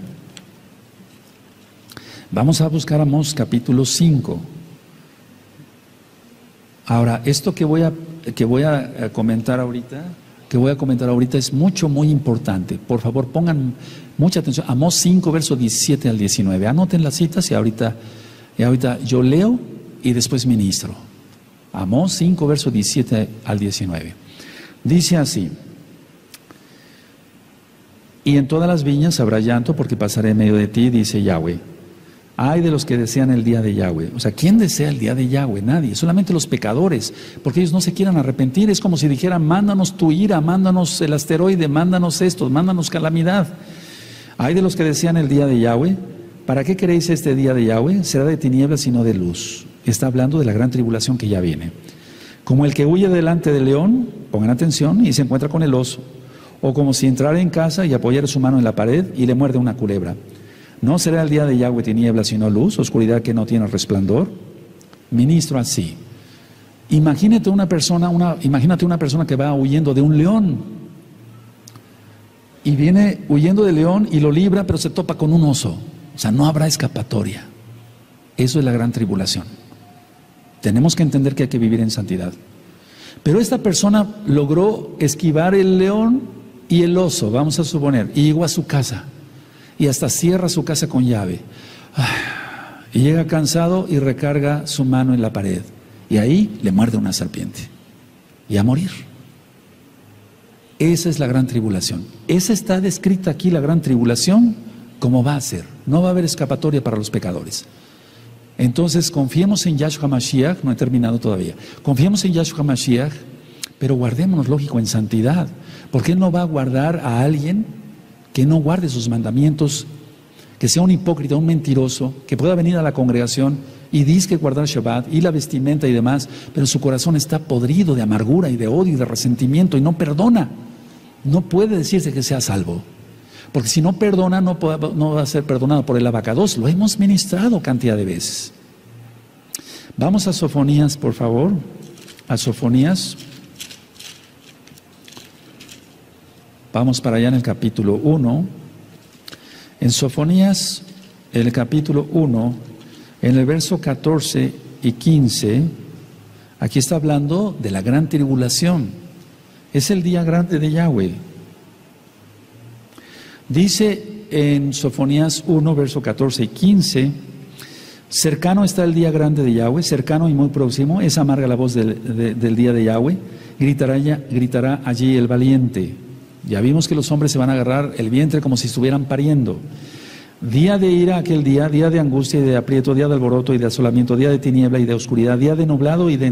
Vamos a buscar Amós capítulo 5. Ahora, esto que voy a comentar ahorita es muy importante. Por favor, pongan mucha atención. Amós 5, verso 17 al 19. Anoten las citas y ahorita yo leo y después ministro. Amós 5, verso 17 al 19. Dice así: y en todas las viñas habrá llanto, porque pasaré en medio de ti, dice Yahweh. Ay de los que desean el día de Yahweh. O sea, ¿quién desea el día de Yahweh? Nadie, solamente los pecadores, porque ellos no se quieran arrepentir. Es como si dijeran, mándanos tu ira, mándanos el asteroide, mándanos esto, mándanos calamidad. Ay de los que desean el día de Yahweh. ¿Para qué queréis este día de Yahweh? Será de tinieblas y no de luz. Está hablando de la gran tribulación que ya viene. Como el que huye delante del león, pongan atención, y se encuentra con el oso. O como si entrara en casa y apoyara su mano en la pared y le muerde una culebra. ¿No será el día de Yahweh tinieblas sino luz, oscuridad que no tiene resplandor? Ministro así. Imagínate una persona que va huyendo de un león. Y viene huyendo del león y lo libra, pero se topa con un oso. O sea, no habrá escapatoria. Eso es la gran tribulación. Tenemos que entender que hay que vivir en santidad. Pero esta persona logró esquivar el león Y el oso, vamos a suponer, y llegó a su casa y hasta cierra su casa con llave. Y llega cansado y recarga su mano en la pared. Y ahí le muerde una serpiente. Y a morir. Esa es la gran tribulación. Esa está descrita aquí, la gran tribulación, como va a ser. No va a haber escapatoria para los pecadores. Entonces confiemos en Yahshua Mashiach, no he terminado todavía. Confiemos en Yahshua Mashiach, pero guardémonos, lógico, en santidad. ¿Por qué no va a guardar a alguien que no guarde sus mandamientos, que sea un hipócrita, un mentiroso, que pueda venir a la congregación y dice que guardar Shabbat y la vestimenta y demás, pero su corazón está podrido de amargura y de odio y de resentimiento y no perdona? No puede decirse que sea salvo, porque si no perdona no va a ser perdonado por el abacados. Lo hemos ministrado cantidad de veces. Vamos a Sofonías, por favor, a Sofonías. Vamos para allá en el capítulo 1. En Sofonías, el capítulo 1, en el verso 14 y 15, aquí está hablando de la gran tribulación. Es el día grande de Yahweh. Dice en Sofonías 1, verso 14 y 15, cercano está el día grande de Yahweh, cercano y muy próximo, es amarga la voz del día de Yahweh, gritará allí el valiente. Ya vimos que los hombres se van a agarrar el vientre como si estuvieran pariendo. Día de ira aquel día, día de angustia y de aprieto, día de alboroto y de asolamiento, día de tiniebla y de oscuridad, día de nublado y de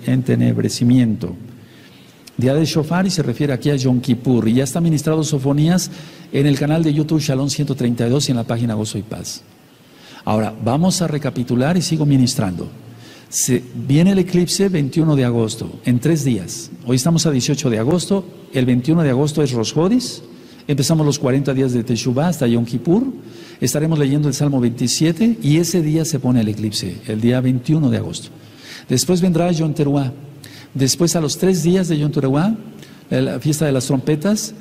entenebrecimiento. Día de shofar, y se refiere aquí a Yom Kippur. Y ya está ministrado Sofonías en el canal de YouTube Shalom 132 y en la página Gozo y Paz. Ahora, vamos a recapitular y sigo ministrando. Viene el eclipse 21 de agosto, en 3 días. Hoy estamos a 18 de agosto, el 21 de agosto es Rosh Hodis, empezamos los 40 días de Teshuvah hasta Yom Kippur, estaremos leyendo el Salmo 27 y ese día se pone el eclipse, el día 21 de agosto. Después vendrá Yom Teruah, después a los 3 días de Yom Teruah, la fiesta de las trompetas,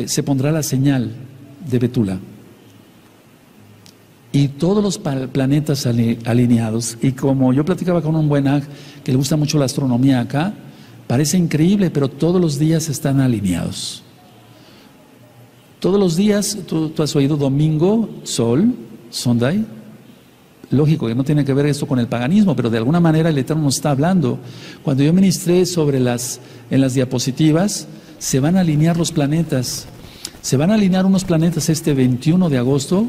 se pondrá la señal de Betula. Y todos los planetas alineados, y como yo platicaba con un buen aj que le gusta mucho la astronomía acá, parece increíble, pero todos los días están alineados. Todos los días, tú has oído domingo, sol, Sunday. Lógico que no tiene que ver esto con el paganismo, pero de alguna manera el Eterno nos está hablando. Cuando yo ministré en las diapositivas, se van a alinear los planetas. Se van a alinear unos planetas este 21 de agosto,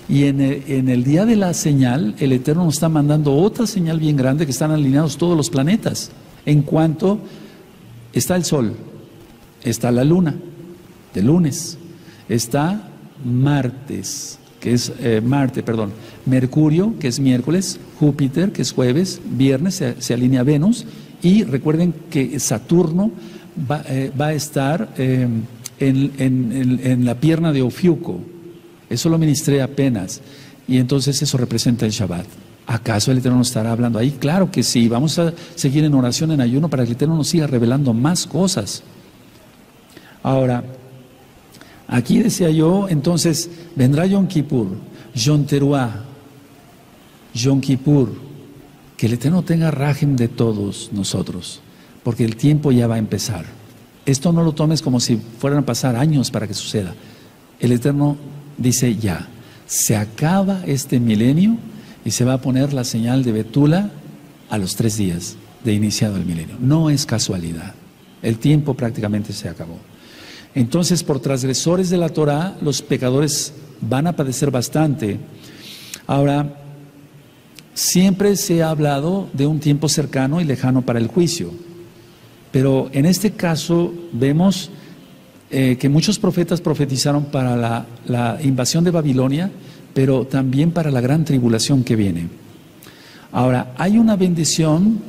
y en el día de la señal, el Eterno nos está mandando otra señal bien grande, que están alineados todos los planetas. En cuanto está el Sol, está la Luna, de lunes, está Mercurio, que es miércoles, Júpiter, que es jueves, viernes se alinea Venus, y recuerden que Saturno va a estar en la pierna de Ofiuco. Eso lo ministré apenas, y entonces eso representa el Shabbat. ¿Acaso el Eterno nos estará hablando ahí? Claro que sí. Vamos a seguir en oración, en ayuno, para que el Eterno nos siga revelando más cosas. Ahora, aquí decía yo, entonces, vendrá Yom Kippur, Yom Teruah, Yom Kippur, que el Eterno tenga rajem de todos nosotros, porque el tiempo ya va a empezar. Esto no lo tomes como si fueran a pasar años para que suceda. El Eterno dice ya, se acaba este milenio y se va a poner la señal de Betula a los 3 días de iniciado el milenio. No es casualidad, el tiempo prácticamente se acabó. Entonces, por transgresores de la Torah, los pecadores van a padecer bastante. Ahora, siempre se ha hablado de un tiempo cercano y lejano para el juicio, pero en este caso vemos que muchos profetas profetizaron para la invasión de Babilonia, pero también para la gran tribulación que viene. Ahora, hay una bendición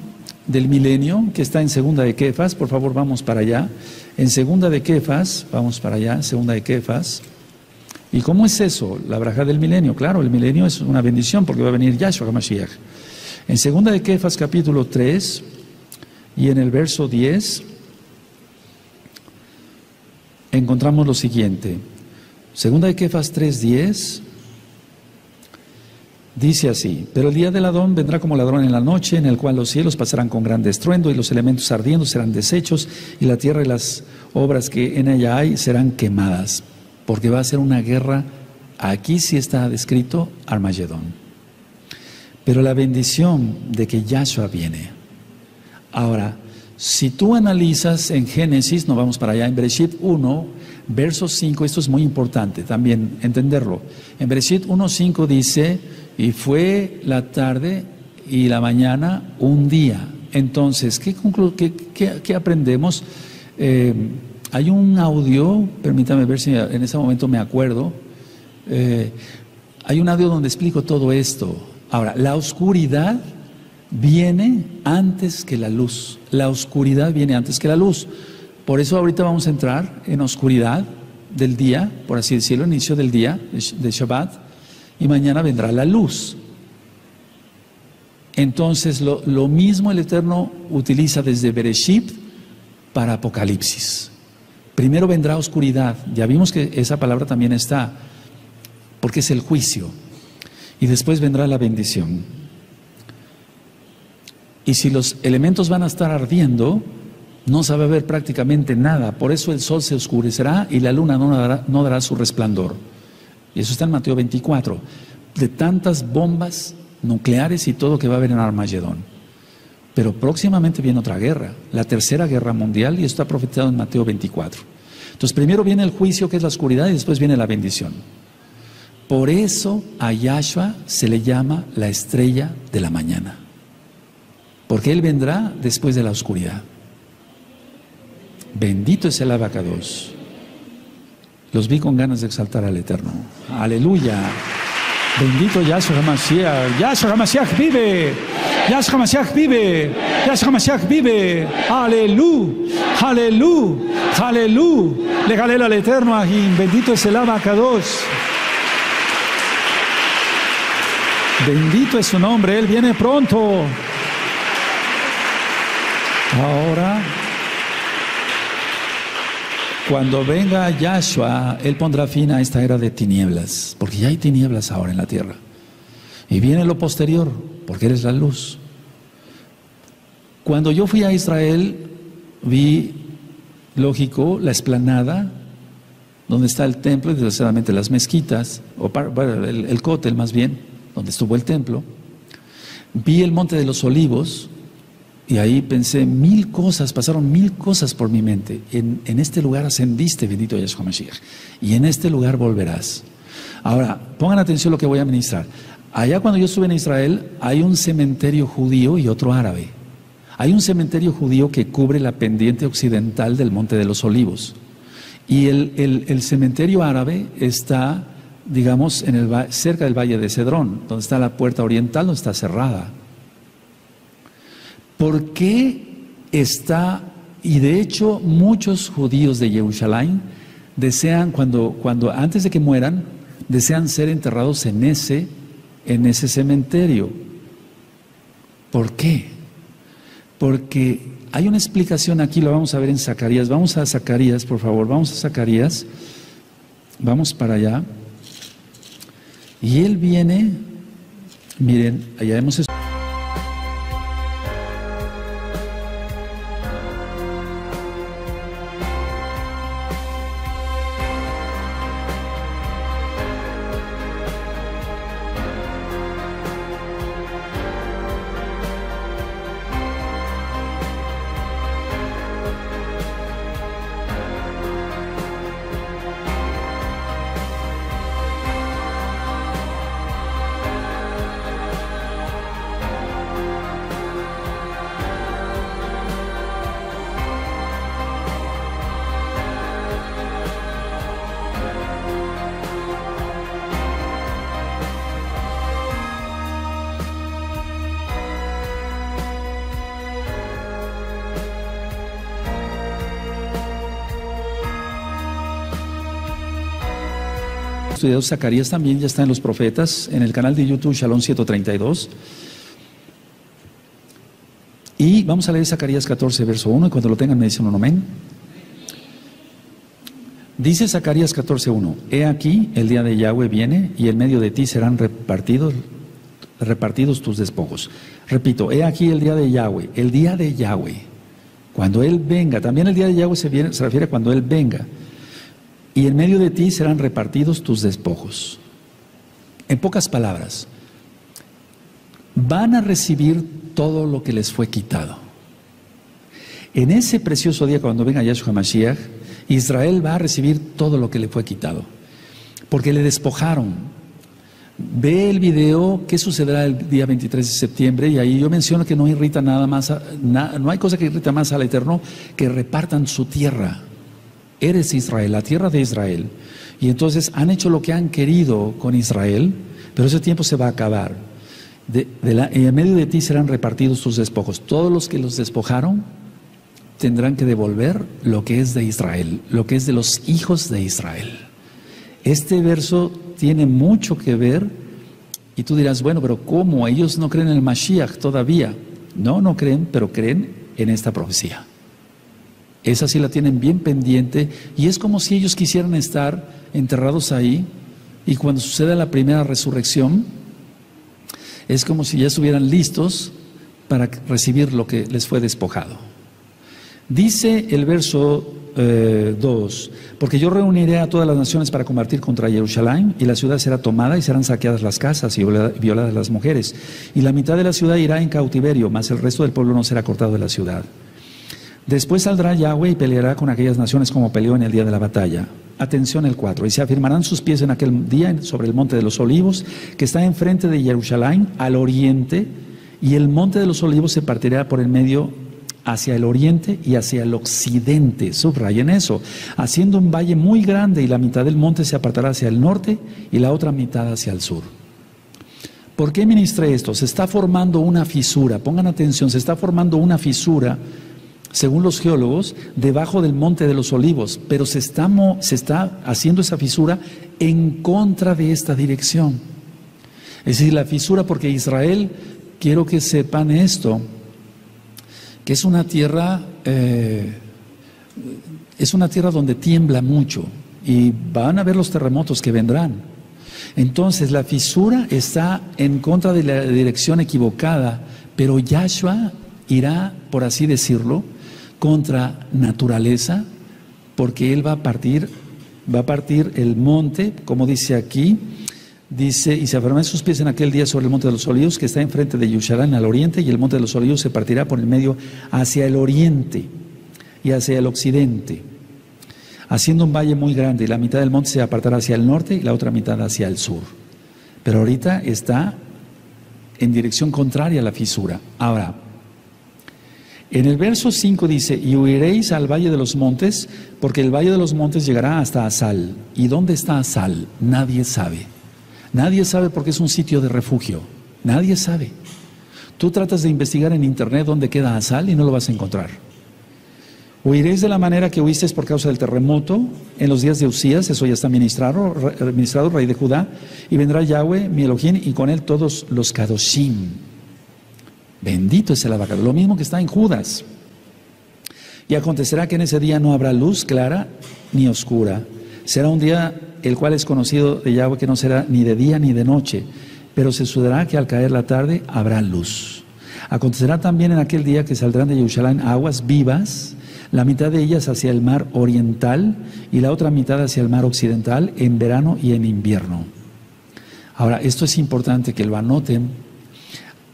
del milenio que está en Segunda de Kefas. Por favor, vamos para allá. En Segunda de Kefas, vamos para allá, Segunda de Kefas. ¿Y cómo es eso? La braja del milenio. Claro, el milenio es una bendición porque va a venir Yahshua HaMashiach. En Segunda de Kefas, capítulo 3, y en el verso 10, encontramos lo siguiente. Segunda de Kefas 3:10. Dice así: pero el día del Adón vendrá como ladrón en la noche, en el cual los cielos pasarán con gran estruendo, y los elementos ardiendo serán deshechos, y la tierra y las obras que en ella hay serán quemadas, porque va a ser una guerra. Aquí sí está descrito Armagedón. Pero la bendición de que Yahshua viene. Ahora, si tú analizas en Génesis, nos vamos para allá, en Bereshit 1, verso 5, esto es muy importante también entenderlo. En Bereshit 1:5 dice: y fue la tarde y la mañana un día. Entonces, ¿qué aprendemos? Hay un audio, permítame ver si en ese momento me acuerdo. Hay un audio donde explico todo esto. Ahora, la oscuridad viene antes que la luz. La oscuridad viene antes que la luz. Por eso ahorita vamos a entrar en oscuridad del día, por así decirlo, inicio del día de Shabbat, y mañana vendrá la luz. Entonces, lo mismo el Eterno utiliza desde Bereshit para Apocalipsis. Primero vendrá oscuridad, ya vimos que esa palabra también está, porque es el juicio, y después vendrá la bendición. Y si los elementos van a estar ardiendo, no se va a ver prácticamente nada. Por eso el sol se oscurecerá y la luna no dará su resplandor. Y eso está en Mateo 24. De tantas bombas nucleares y todo que va a haber en Armagedón. Pero próximamente viene otra guerra, la tercera guerra mundial, y esto está profetizado en Mateo 24. Entonces primero viene el juicio, que es la oscuridad, y después viene la bendición. Por eso a Yahshua se le llama la estrella de la mañana, porque Él vendrá después de la oscuridad. Bendito es el Abacados. Los vi con ganas de exaltar al Eterno. Aleluya. Bendito Yahshua HaMashiach. Yahshua HaMashiach vive. Yahshua HaMashiach vive. Yahshua HaMashiach vive. Aleluya. Aleluya. Aleluya. Le galera al Eterno aquí. Bendito es el Abacados. Bendito es su nombre. Él viene pronto. Ahora, cuando venga Yahshua, Él pondrá fin a esta era de tinieblas, porque ya hay tinieblas ahora en la tierra. Y viene lo posterior, porque Él es la luz. Cuando yo fui a Israel, vi, lógico, la explanada, donde está el templo y desgraciadamente las mezquitas, o el cótel más bien, donde estuvo el templo. Vi el monte de los olivos, y ahí pensé 1000 cosas, pasaron 1000 cosas por mi mente. En este lugar ascendiste, bendito Yahshua Mashiach, y en este lugar volverás. Ahora, pongan atención a lo que voy a ministrar. Allá cuando yo estuve en Israel, hay un cementerio judío y otro árabe. Hay un cementerio judío que cubre la pendiente occidental del Monte de los Olivos. Y el cementerio árabe está, digamos, cerca del Valle de Cedrón, donde está la puerta oriental, donde está cerrada. ¿Por qué está? Y de hecho muchos judíos de Jerusalén desean, antes de que mueran, desean ser enterrados en ese cementerio. ¿Por qué? Porque hay una explicación aquí, lo vamos a ver en Zacarías. Vamos a Zacarías, por favor, vamos a Zacarías. Vamos para allá. Y él viene, miren, allá hemos estudiado Zacarías, también ya está en los profetas, en el canal de YouTube Shalom 132. Y vamos a leer Zacarías 14, verso 1, y cuando lo tengan me dicen un amén. Dice Zacarías 14, 1: He aquí, el día de Yahweh viene, y en medio de ti serán repartidos repartidos tus despojos. Repito, he aquí el día de Yahweh, el día de Yahweh, cuando Él venga. También el día de Yahweh se refiere a cuando Él venga. Y en medio de ti serán repartidos tus despojos. En pocas palabras, van a recibir todo lo que les fue quitado. En ese precioso día, cuando venga Yahshua Mashiach, Israel va a recibir todo lo que le fue quitado, porque le despojaron. Ve el video, qué sucederá el día 23 de septiembre, y ahí yo menciono que no irrita nada más, no hay cosa que irrita más al Eterno que repartan su tierra. Eres Israel, la tierra de Israel. Y entonces han hecho lo que han querido con Israel, pero ese tiempo se va a acabar. En medio de ti serán repartidos tus despojos. Todos los que los despojaron tendrán que devolver lo que es de Israel, lo que es de los hijos de Israel. Este verso tiene mucho que ver, y tú dirás, bueno, pero ¿cómo? Ellos no creen en el Mashiach todavía. No, no creen, pero creen en esta profecía. Esa sí la tienen bien pendiente, y es como si ellos quisieran estar enterrados ahí, y cuando suceda la primera resurrección, es como si ya estuvieran listos para recibir lo que les fue despojado. Dice el verso 2, porque yo reuniré a todas las naciones para combatir contra Jerusalén, y la ciudad será tomada y serán saqueadas las casas y violadas las mujeres, y la mitad de la ciudad irá en cautiverio, mas el resto del pueblo no será cortado de la ciudad. Después saldrá Yahweh y peleará con aquellas naciones como peleó en el día de la batalla. Atención el 4, y se afirmarán sus pies en aquel día sobre el monte de los olivos, que está enfrente de Jerusalén, al oriente, y el monte de los olivos se partirá por el medio hacia el oriente y hacia el occidente. Subrayen eso, haciendo un valle muy grande, y la mitad del monte se apartará hacia el norte y la otra mitad hacia el sur. ¿Por qué ministré esto? Se está formando una fisura, pongan atención, se está formando una fisura, según los geólogos, debajo del monte de los olivos, pero se está haciendo esa fisura en contra de esta dirección. Es decir, la fisura, porque Israel, quiero que sepan esto, que es una tierra donde tiembla mucho, y van a ver los terremotos que vendrán. Entonces la fisura está en contra de la dirección equivocada, pero Yahshua irá, por así decirlo, contra naturaleza, porque Él va a partir el monte, como dice aquí, dice, y se afirmarán sus pies en aquel día sobre el monte de los olivos, que está enfrente de Jerusalén al oriente, y el monte de los olivos se partirá por el medio hacia el oriente y hacia el occidente, haciendo un valle muy grande, y la mitad del monte se apartará hacia el norte y la otra mitad hacia el sur. Pero ahorita está en dirección contraria a la fisura. Ahora, en el verso 5 dice, y huiréis al valle de los montes, porque el valle de los montes llegará hasta Asal. ¿Y dónde está Asal? Nadie sabe. Nadie sabe, porque es un sitio de refugio. Nadie sabe. Tú tratas de investigar en internet dónde queda Asal y no lo vas a encontrar. Huiréis de la manera que huisteis por causa del terremoto en los días de Usías, eso ya está ministrado, rey de Judá, y vendrá Yahweh, mi Elohim, y con él todos los Kadoshim. Bendito es el abacado, lo mismo que está en Judas. Y acontecerá que en ese día no habrá luz clara ni oscura. Será un día el cual es conocido de Yahweh, que no será ni de día ni de noche, pero se sucederá que al caer la tarde habrá luz. Acontecerá también en aquel día que saldrán de Jerusalén aguas vivas, la mitad de ellas hacia el mar oriental y la otra mitad hacia el mar occidental, en verano y en invierno. Ahora, esto es importante que lo anoten.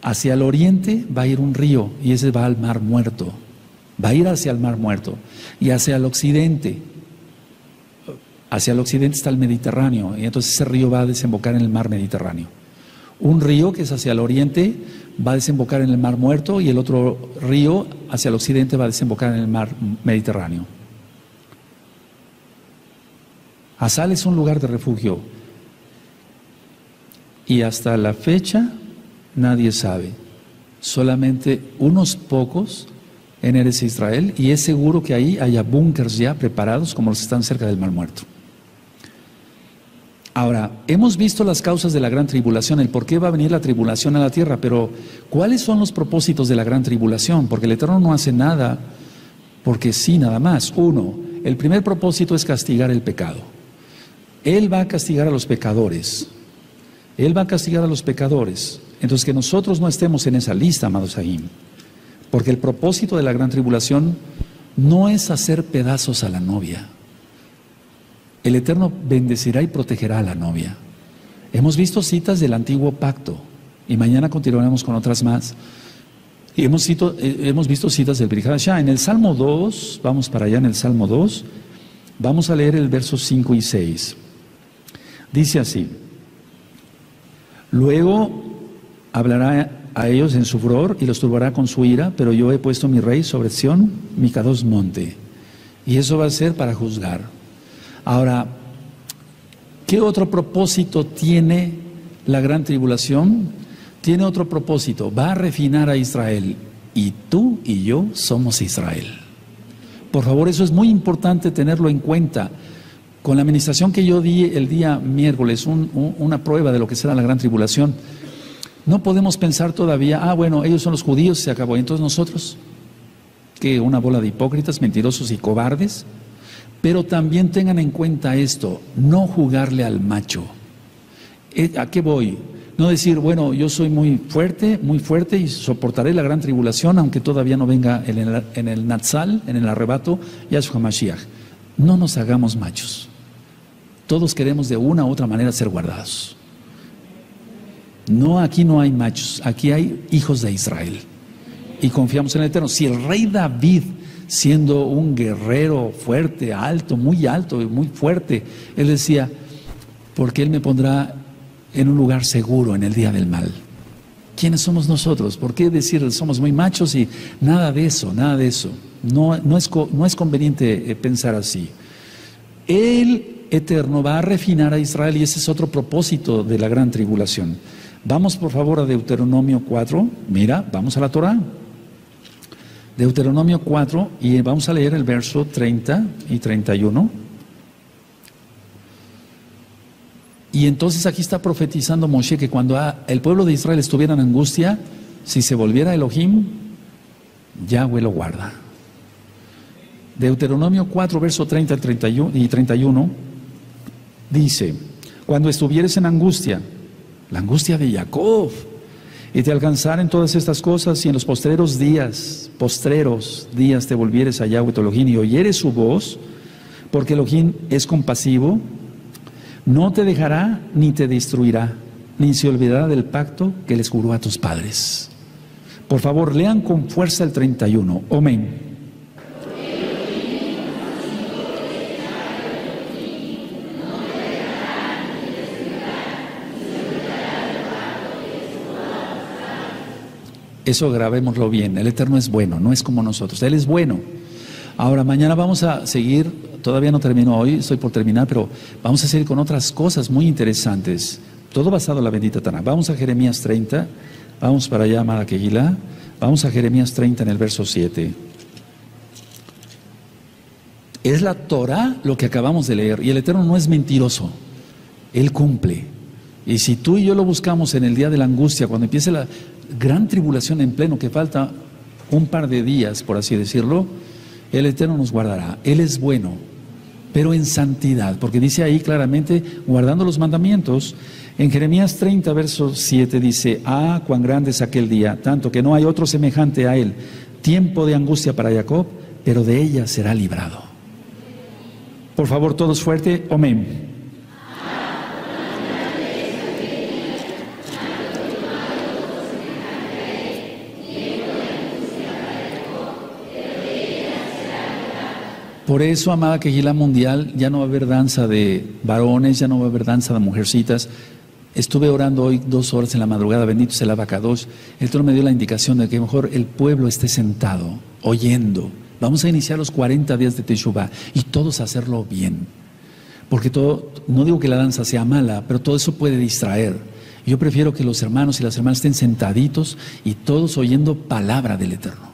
Hacia el oriente va a ir un río, y ese va al Mar Muerto. Va a ir hacia el Mar Muerto. Y hacia el occidente está el Mediterráneo, y entonces ese río va a desembocar en el Mar Mediterráneo. Un río que es hacia el oriente va a desembocar en el Mar Muerto, y el otro río hacia el occidente va a desembocar en el Mar Mediterráneo. Asal es un lugar de refugio, y hasta la fecha nadie sabe, solamente unos pocos en Eretz Israel, y es seguro que ahí haya búnkers ya preparados como los que están cerca del Mar Muerto. Ahora, hemos visto las causas de la gran tribulación, el por qué va a venir la tribulación a la tierra, pero ¿cuáles son los propósitos de la gran tribulación? Porque el Eterno no hace nada porque sí, nada más. Uno, el primer propósito es castigar el pecado. Él va a castigar a los pecadores. Él va a castigar a los pecadores. Entonces, que nosotros no estemos en esa lista, amados ahí, porque el propósito de la gran tribulación no es hacer pedazos a la novia. El Eterno bendecirá y protegerá a la novia. Hemos visto citas del antiguo pacto y mañana continuaremos con otras más. Y hemos visto citas del Brit Hadashah. En el Salmo 2, vamos para allá en el Salmo 2, vamos a leer el versos 5 y 6. Dice así: luego hablará a ellos en su furor y los turbará con su ira, pero yo he puesto mi rey sobre Sión, mi Kadosh monte. Y eso va a ser para juzgar. Ahora, ¿qué otro propósito tiene la gran tribulación? Tiene otro propósito, va a refinar a Israel. Y tú y yo somos Israel. Por favor, eso es muy importante tenerlo en cuenta. Con la administración que yo di el día miércoles, una prueba de lo que será la gran tribulación, no podemos pensar todavía, bueno, ellos son los judíos, se acabó. Entonces nosotros, que una bola de hipócritas, mentirosos y cobardes. Pero también tengan en cuenta esto, no jugarle al macho. ¿A qué voy? No decir, bueno, yo soy muy fuerte y soportaré la gran tribulación, aunque todavía no venga en el Natsal, en el arrebato, Yahshua Mashiach. No nos hagamos machos. Todos queremos de una u otra manera ser guardados. No, aquí no hay machos, aquí hay hijos de Israel. Y confiamos en el Eterno. Si el rey David, siendo un guerrero fuerte, alto y muy fuerte, él decía, porque él me pondrá en un lugar seguro en el día del mal. ¿Quiénes somos nosotros? ¿Por qué decir somos muy machos y nada de eso? No es conveniente pensar así. El Eterno va a refinar a Israel y ese es otro propósito de la gran tribulación. Vamos por favor a Deuteronomio 4, mira, vamos a la Torah. Deuteronomio 4 y vamos a leer el verso 30 y 31. Y entonces aquí está profetizando Moshe que cuando el pueblo de Israel estuviera en angustia, si se volviera Elohim, Yahweh lo guarda. Deuteronomio 4, verso 30 y 31, dice, cuando estuvieres en angustia, la angustia de Jacob, y te alcanzaren todas estas cosas, y en los postreros días te volvieres a Yahweh tu Elohim y oyeres su voz, porque Elohim es compasivo, no te dejará ni te destruirá, ni se olvidará del pacto que les juró a tus padres. Por favor, lean con fuerza el 31. Amén. Eso grabémoslo bien. El Eterno es bueno, no es como nosotros. Él es bueno. Ahora, mañana vamos a seguir, todavía no termino hoy, estoy por terminar, pero vamos a seguir con otras cosas muy interesantes. Todo basado en la bendita Tanaj. Vamos a Jeremías 30, vamos para allá, amada Kehilá. Vamos a Jeremías 30 en el verso 7. Es la Torah lo que acabamos de leer, y el Eterno no es mentiroso. Él cumple. Y si tú y yo lo buscamos en el día de la angustia, cuando empiece la gran tribulación en pleno, que falta un par de días, por así decirlo, el Eterno nos guardará. Él es bueno, pero en santidad, porque dice ahí claramente, guardando los mandamientos. En Jeremías 30, verso 7 dice, cuán grande es aquel día, tanto que no hay otro semejante a él, tiempo de angustia para Jacob, pero de ella será librado. Por favor, todos fuerte, amén. Por eso, amada Kehilá mundial, ya no va a haber danza de varones, ya no va a haber danza de mujercitas. Estuve orando hoy 2 horas en la madrugada, bendito sea el Abacadosh. El Eterno me dio la indicación de que mejor el pueblo esté sentado, oyendo. Vamos a iniciar los 40 días de Teshuvah y todos hacerlo bien. Porque todo, no digo que la danza sea mala, pero todo eso puede distraer. Yo prefiero que los hermanos y las hermanas estén sentaditos y todos oyendo palabra del Eterno.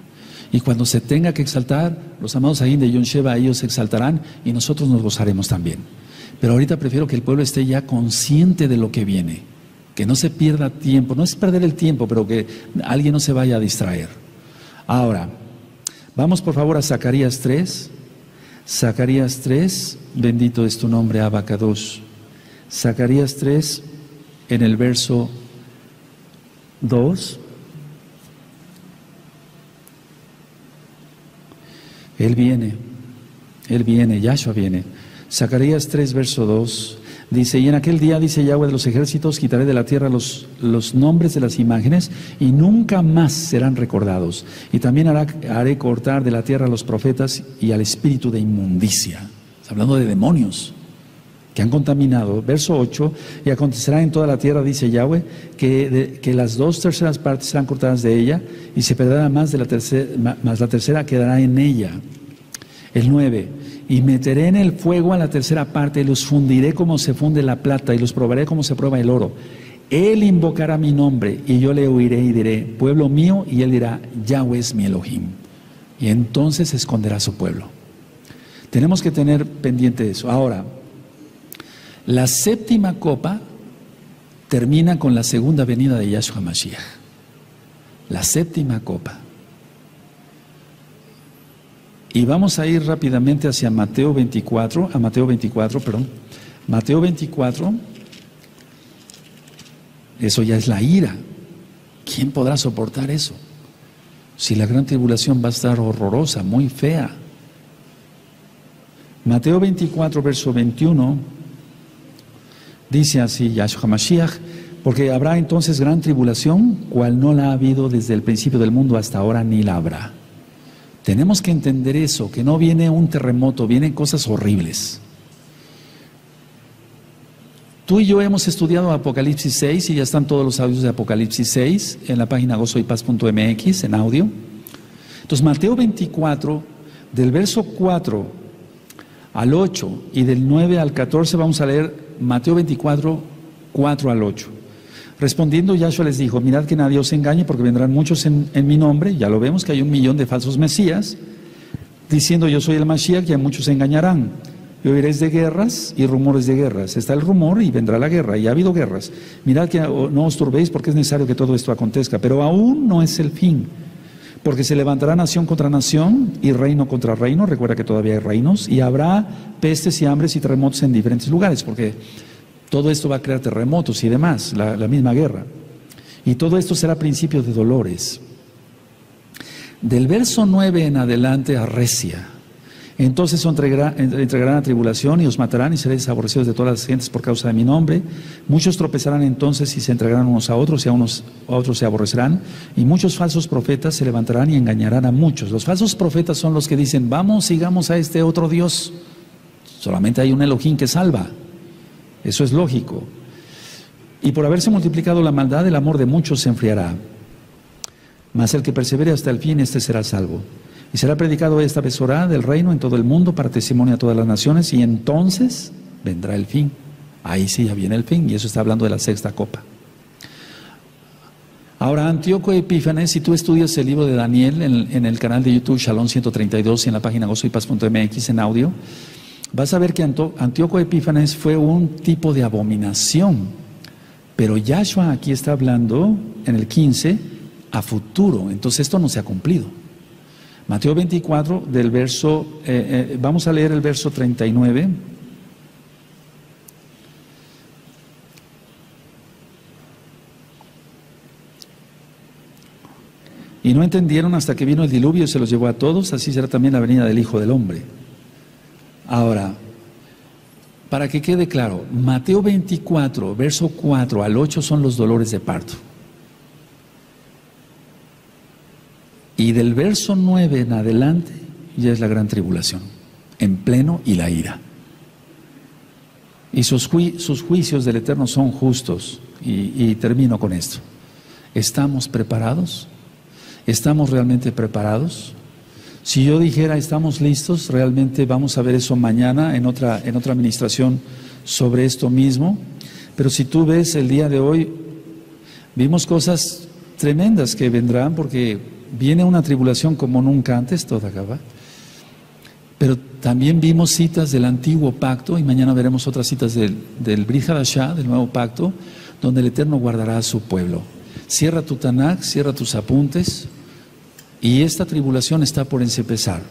Y cuando se tenga que exaltar, los amados ahí de Yom Sheva, ellos se exaltarán y nosotros nos gozaremos también. Pero ahorita prefiero que el pueblo esté ya consciente de lo que viene, que no se pierda tiempo, no es perder el tiempo, pero que alguien no se vaya a distraer. Ahora, vamos por favor a Zacarías 3. Zacarías 3, bendito es tu nombre, Abacadosh. Zacarías 3, en el verso 2. Él viene, Yahshua viene. Zacarías 3, verso 2, dice, y en aquel día, dice Yahweh de los ejércitos, quitaré de la tierra los nombres de las imágenes y nunca más serán recordados. Y también haré cortar de la tierra a los profetas y al espíritu de inmundicia. Está hablando de demonios que han contaminado. Verso 8, y acontecerá en toda la tierra, dice Yahweh, que las 2/3 partes serán cortadas de ella y se perderá más la tercera quedará en ella. El 9, y meteré en el fuego a la tercera parte y los fundiré como se funde la plata y los probaré como se prueba el oro. Él invocará mi nombre y yo le oiré y diré, pueblo mío, y él dirá, Yahweh es mi Elohim. Y entonces esconderá su pueblo. Tenemos que tener pendiente de eso. Ahora, la séptima copa termina con la segunda venida de Yahshua Mashiach. La séptima copa. Y vamos a ir rápidamente hacia Mateo 24, Mateo 24, eso ya es la ira. ¿Quién podrá soportar eso? Si la gran tribulación va a estar horrorosa, muy fea. Mateo 24, verso 21, dice así, Yahshua Mashiach, porque habrá entonces gran tribulación, cual no la ha habido desde el principio del mundo hasta ahora, ni la habrá. Tenemos que entender eso, que no viene un terremoto, vienen cosas horribles. Tú y yo hemos estudiado Apocalipsis 6 y ya están todos los audios de Apocalipsis 6 en la página gozoypaz.mx en audio. Entonces Mateo 24, del verso 4 al 8 y del 9 al 14 vamos a leer Mateo 24, 4 al 8. Respondiendo, Yahshua les dijo, mirad que nadie os engañe, porque vendrán muchos en mi nombre, ya lo vemos que hay 1 millón de falsos mesías, diciendo yo soy el Mashiach, y a muchos se engañarán. Y oiréis de guerras y rumores de guerras. Está el rumor y vendrá la guerra, y ha habido guerras. Mirad que no os turbéis, porque es necesario que todo esto acontezca, pero aún no es el fin. Porque se levantará nación contra nación y reino contra reino, recuerda que todavía hay reinos, y habrá pestes y hambres y terremotos en diferentes lugares, porque todo esto va a crear terremotos y demás, la misma guerra. Y todo esto será principio de dolores. Del verso 9 en adelante arrecia. Entonces os entregarán a tribulación y os matarán y seréis aborrecidos de todas las gentes por causa de mi nombre. Muchos tropezarán entonces y se entregarán unos a otros y a otros se aborrecerán. Y muchos falsos profetas se levantarán y engañarán a muchos. Los falsos profetas son los que dicen, vamos, sigamos a este otro Dios. Solamente hay un Elohim que salva. Eso es lógico. Y por haberse multiplicado la maldad, el amor de muchos se enfriará. Mas el que persevere hasta el fin, este será salvo. Y será predicado esta besorá del reino en todo el mundo para testimonio a todas las naciones, y entonces vendrá el fin. Ahí sí ya viene el fin, y eso está hablando de la sexta copa. Ahora, Antíoco Epífanes, si tú estudias el libro de Daniel en el canal de YouTube Shalom 132 y en la página gozoypaz.mx en audio, vas a ver que Antíoco Epífanes fue un tipo de abominación, pero Yahshua aquí está hablando en el 15 a futuro, entonces esto no se ha cumplido. Mateo 24 del verso, vamos a leer el verso 39. Y no entendieron hasta que vino el diluvio y se los llevó a todos, así será también la venida del Hijo del Hombre. Ahora, para que quede claro, Mateo 24, verso 4 al 8 son los dolores de parto. Y del verso 9 en adelante ya es la gran tribulación, en pleno y la ira. Y sus juicios del Eterno son justos. Y termino con esto. ¿Estamos preparados? ¿Estamos realmente preparados? Si yo dijera estamos listos, realmente vamos a ver eso mañana en otra administración sobre esto mismo. Pero si tú ves el día de hoy, vimos cosas tremendas que vendrán porque viene una tribulación como nunca antes, toda acaba. Pero también vimos citas del antiguo pacto y mañana veremos otras citas del Brit Hadashah, del nuevo pacto, donde el Eterno guardará a su pueblo. Cierra tu Tanakh, cierra tus apuntes y esta tribulación está por empezar.